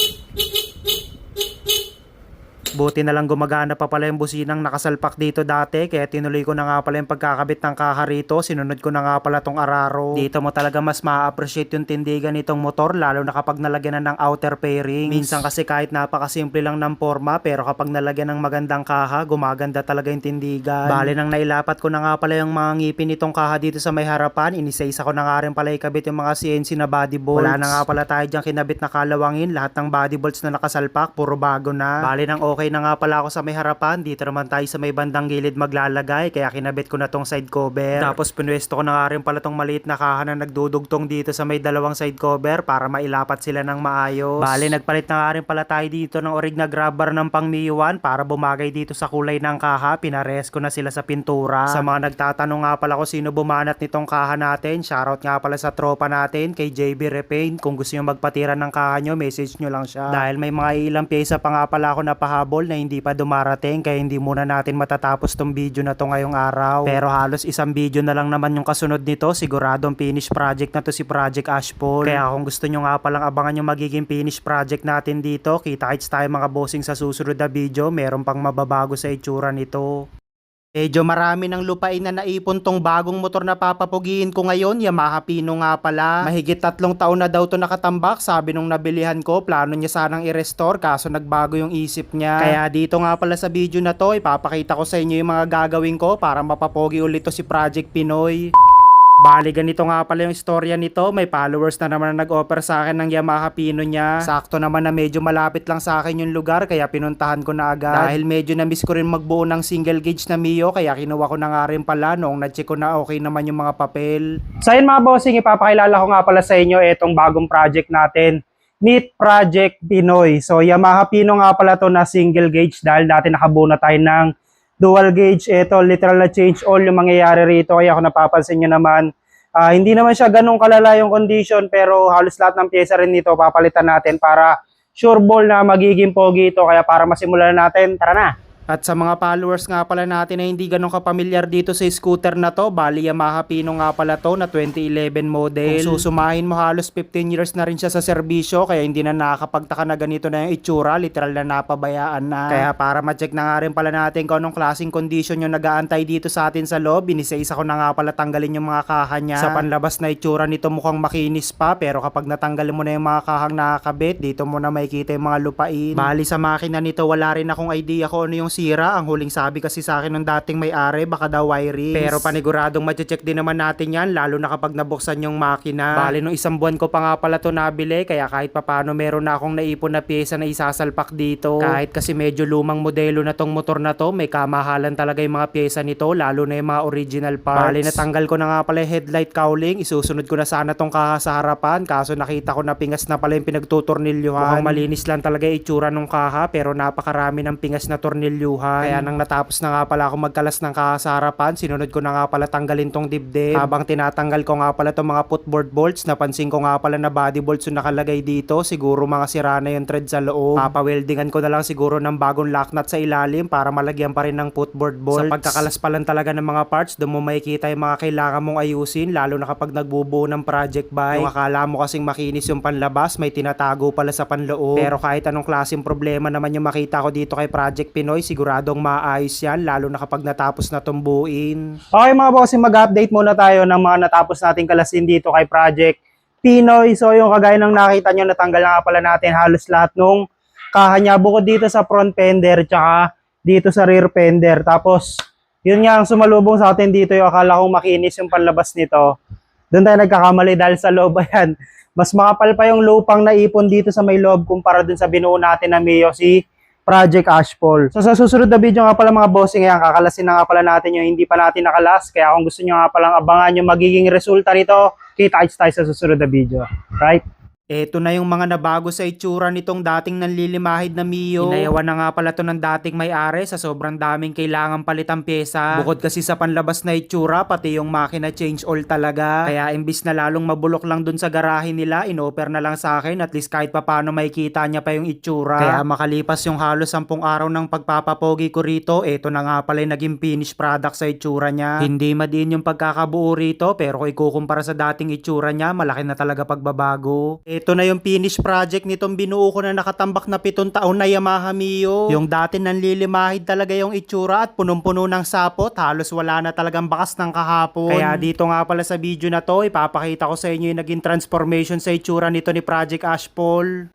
Buti na lang gumagana pa pala yung businang nakasalpak dito dati, kaya tinuloy ko na nga pala yung pagkakabit ng kaha rito. Sinunod ko na nga pala tong araro. Dito mo talaga mas ma-appreciate yung tindigan nitong motor, lalo na kapag nalagyan na ng outer fairings. Minsan kasi kahit napakasimple lang ng forma, pero kapag nalagyan ng magandang kaha, gumaganda talaga yung tindigan. Bale, nang nailapat ko na nga pala yung mga ngipin nitong kaha dito sa may harapan, inisa-isa ko na nga rin pala ikabit yung mga CNC na body bolts. Wala na nga pala tayo dyan kinabit na kalawangin, lahat ng body bolts na nakasalpak, puro bago na. Bale, nang okay na nga pala ako sa may harapan, dito naman tayo sa may bandang gilid maglalagay, kaya kinabit ko na tong side cover. Tapos pinwesto ko na nga rin pala tong maliit na kaha na nagdudugtong dito sa may dalawang side cover para mailapat sila ng maayos. Bale, nagpalit na nga rin pala tayo dito ng orig na grab bar ng pang Mio 1 para bumagay dito sa kulay ng kaha. Pinares ko na sila sa pintura. Sa mga nagtatanong nga pala kung sino bumanat nitong kaha natin, shoutout nga pala sa tropa natin kay JB Repaint. Kung gusto nyo magpatira ng kaha nyo, message nyo lang siya. Dahil may mga ilang pyesa pa nga pala ako napahabol pahabol na hindi pa dumarating kaya hindi muna natin matatapos tong video na to ngayong araw. Pero halos isang video na lang naman yung kasunod nito, siguradong finish project na to si Project Ashpol. Kaya kung gusto nyo nga palang abangan yung magiging finish project natin dito, kita-kits tayo mga bossing sa susunod na video, meron pang mababago sa itsura nito. Medyo marami ng lupain na naipon tong bagong motor na papapugiin ko ngayon, Yamaha Pino nga pala. Mahigit 3 taon na daw to nakatambak, sabi nung nabilihan ko, plano niya sanang i-restore kaso nagbago yung isip niya. Kaya dito nga pala sa video na to, ipapakita ko sa inyo yung mga gagawin ko para mapapogi ulit to si Project Pinoy. Bali, ganito nga pala yung istorya nito. May followers na naman na nag-offer sa akin ng Yamaha Pino niya. Sakto naman na medyo malapit lang sa akin yung lugar kaya pinuntahan ko na agad. Dahil medyo na-miss ko rin magbuo ng single gauge na Mio kaya kinuha ko na nga rin pala noong na-check ko na okay naman yung mga papel. So ayun mga bossing, ipapakilala ko nga pala sa inyo itong bagong project natin. Meet Project Pinoy. So Yamaha Pino nga pala to na single gauge dahil dati nakabuo na tayo ng dual gauge. Ito, literal na change all yung mangyayari rito. Kaya kung napapansin nyo naman, hindi naman siya ganun kalala yung condition pero halos lahat ng pyesa rin nito papalitan natin para sure ball na magiging pogi ito. Kaya para masimulan natin, tara na! At sa mga followers nga pala natin na hindi ganun kapamilyar dito sa scooter na to, bali Yamaha Pino nga pala to na 2011 model. Kung susumahin mo halos 15 years na rin siya sa serbisyo kaya hindi na nakakapagtaka na ganito na yung itsura, literal na napabayaan na. Kaya para ma-check na nga rin pala natin kung anong klaseng condition yung nag-aantay dito sa atin sa loob, inisa-isa ko na nga pala tanggalin yung mga kaha niya. Sa panlabas na itsura nito mukhang makinis pa pero kapag natanggal mo na yung mga kahang nakakabit, dito mo na makikita yung mga lupain. Bali sa makina nito wala rin akong idea kung ano yung sira. Ang huling sabi kasi sa akin ng dating may-ari baka daw wiring. Pero paniguradong ma-check din naman natin yan lalo na kapag nabuksan yung makina. Bali nung 1 buwan ko pa nga pala to nabili kaya kahit papano meron na akong naipon na pyesa na isasalpak dito. Kahit kasi medyo lumang modelo na tong motor na to, may kamahalan talaga yung mga pyesa nito lalo na yung mga original parts. Bali natanggal ko na nga pala yung headlight cowling, isusunod ko na sana tong kaha sa harapan kaso nakita ko na pingas na pala yung pinagtutornilyuhan. Mukhang malinis lang talaga yung itsura ng kaha pero napakarami ng pingas na tornilyo. Kaya nang natapos na nga pala ako magkalas ng kaha sa harapan, sinunod ko na nga pala tanggalin tong dibdib. Habang tinatanggal ko nga pala tong mga footboard bolts, napansin ko nga pala na body bolts yung nakalagay dito. Siguro mga sira na yung thread sa loob. Papaweldingan ko na lang siguro ng bagong lock nut sa ilalim para malagyan pa rin ng footboard bolts. Sa pagkakalas pa lang talaga ng mga parts, doon mo makikita yung mga kailangan mong ayusin lalo na kapag nagbubuo ng project bike. Yung akala mo kasing makinis yung panlabas, may tinatago pala sa panloob. Pero kahit anong klaseng problema naman yung makita ko dito kay Project Pinoy, siguradong maayos yan lalo na kapag natapos na tumbuin. Okay mga bossing, mag-update muna tayo ng mga natapos nating kalasin dito kay Project Pinoy. So yung kagaya ng nakita nyo, natanggal na nga pala natin halos lahat nung kaha niya bukod dito sa front fender tsaka dito sa rear fender. Tapos yun nga ang sumalubong sa atin dito, yung akala kong makinis yung panlabas nito. Doon tayo nagkakamali dahil sa loob ayan. Mas makapal pa yung lupang naipon dito sa may loob kumpara dun sa binuo natin na Mio si Project Ashpol. So sa susunod na video nga pala mga bossing, ayan, kakalasin na nga pala natin yung hindi pa natin nakalas. Kaya kung gusto nyo nga palang abangan yung magiging resulta nito, kita-kits tayo sa susunod na video. Right? Eto na yung mga nabago sa itsura nitong dating nanlilimahid na Mio. Inayawan na nga pala to ng dating may-ari sa sobrang daming kailangan palitang pyesa. Bukod kasi sa panlabas na itsura, pati yung makina change all talaga. Kaya imbis na lalong mabulok lang dun sa garahe nila, inoffer na lang sa akin at least kahit papano makikita niya pa yung itsura. Kaya makalipas yung halos 10 araw ng pagpapapogi ko rito, eto na nga pala yung naging finish product sa itsura niya. Hindi madiin yung pagkakabuo rito pero kung ikukumpara sa dating itsura niya, malaki na talaga pagbabago. Ito na yung finish project nitong binuo ko na nakatambak na 7 taon na Yamaha Mio. Yung dati nanlilimahid talaga yung itsura at punong-puno ng sapot, halos wala na talagang bakas ng kahapon. Kaya dito nga pala sa video na to, ipapakita ko sa inyo yung naging transformation sa itsura nito ni Project Ashpol.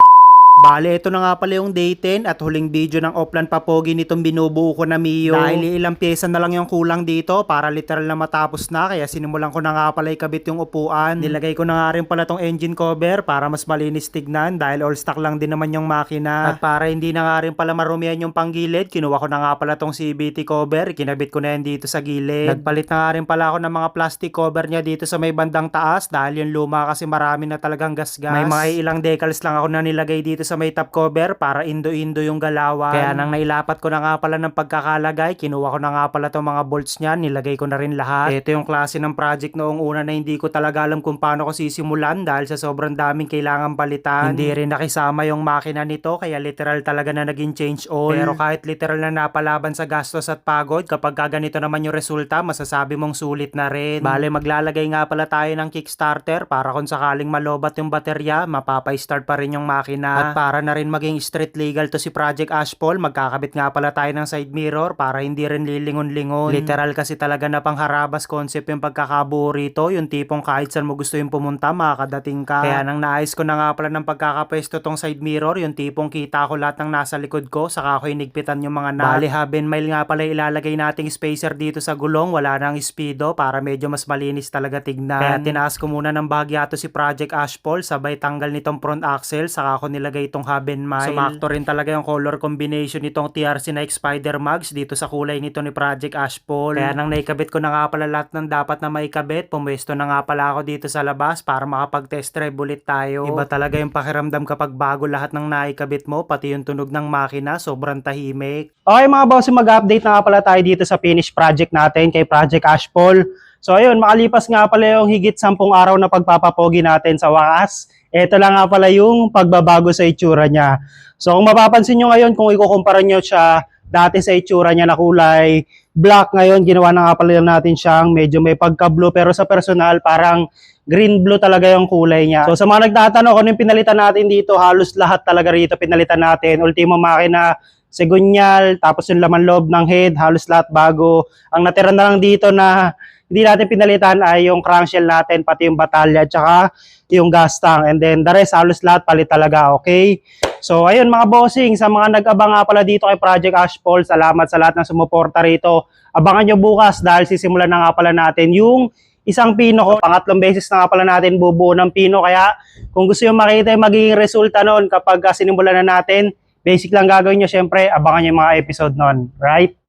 Bale, ito na nga pala yung day 10 at huling video ng offline papogi nitong binubuo ko na Mio. Dahil ilang pyesa na lang yung kulang dito para literal na matapos na, kaya sinimulan ko na nga pala ikabit yung upuan. Nilagay ko na nga rin pala tong engine cover para mas malinis tignan dahil all stock lang din naman yung makina. At para hindi na nga rin pala marumihan yung panggilid, kinuha ko na nga pala tong CVT cover, kinabit ko na yan dito sa gilid. Nagpalit na nga rin pala ako ng mga plastic cover niya dito sa may bandang taas dahil yung luma kasi marami na talagang gasgas. May mga ilang decals lang ako na nilagay dito dito sa may top cover para indo-indo yung galawan. Kaya nang nailapat ko na nga pala ng pagkakalagay, kinuha ko na nga pala itong mga bolts niyan, nilagay ko na rin lahat. Ito yung klase ng project noong una na hindi ko talaga alam kung paano ko sisimulan dahil sa sobrang daming kailangan palitan. Hindi rin nakisama yung makina nito kaya literal talaga na naging change all. Pero kahit literal na napalaban sa gastos at pagod, kapag ganito naman yung resulta, masasabi mong sulit na rin. Bale, maglalagay nga pala tayo ng kickstarter para kung sakaling malobat yung baterya, mapapa-start pa rin yung makina. At para na rin maging street legal to si Project Ashpol, magkakabit nga pala tayo ng side mirror para hindi rin lilingon-lingon. Literal kasi talaga na pangharabas concept yung pagkakabuo rito, yung tipong kahit saan mo gusto yung pumunta, makakadating ka. Kaya nang naayos ko na nga pala ng pagkakapwesto tong side mirror, yung tipong kita ko lahat ng nasa likod ko, saka ko hinigpitan yung mga Bale, hub and mile nga pala ilalagay nating spacer dito sa gulong, wala nang speedo para medyo mas malinis talaga tignan. Kaya tinaas ko muna ng bahagya to si Project Ashpol, sabay tanggal nitong front axle, saka ko nilagay itong hub and mile. Sumakto rin talaga yung color combination nitong TRC Nike Spider Mags dito sa kulay nito ni Project Ashpol. Kaya nang naikabit ko na nga pala lahat ng dapat na maikabit, pumwesto na nga pala ako dito sa labas para makapag-test drive ulit tayo. Iba talaga yung pakiramdam kapag bago lahat ng naikabit mo, pati yung tunog ng makina, sobrang tahimik. Okay mga boss, mag-update na nga pala tayo dito sa finish project natin kay Project Ashpol. So ayun, makalipas nga pala yung higit 10 araw na pagpapapogi natin sa wakas. Ito lang nga pala yung pagbabago sa itsura niya. So kung mapapansin nyo ngayon, kung ikukumpara nyo siya dati sa itsura niya na kulay black, ngayon ginawa na nga pala natin siyang medyo may pagka-blue, pero sa personal parang green-blue talaga yung kulay niya. So sa mga nagtatanong kung yung pinalitan natin dito, halos lahat talaga rito pinalitan natin. Ultimo makina, segunyal, tapos yung laman loob ng head, halos lahat bago. Ang natira na lang dito na hindi natin pinalitan ay yung crankshell natin, pati yung batalya, tsaka yung gas tank. And then the rest, halos lahat palit talaga, okay? So ayun mga bossing, sa mga nag-abang nga pala dito kay Project Ashpol, salamat sa lahat ng sumuporta rito. Abangan nyo bukas dahil sisimulan na nga pala natin yung isang pino ko. Pangatlong beses na nga pala natin bubuo ng pino. Kaya kung gusto nyo makita yung magiging resulta noon kapag sinimulan na natin, basic lang gagawin nyo, syempre, abangan nyo yung mga episode noon, right?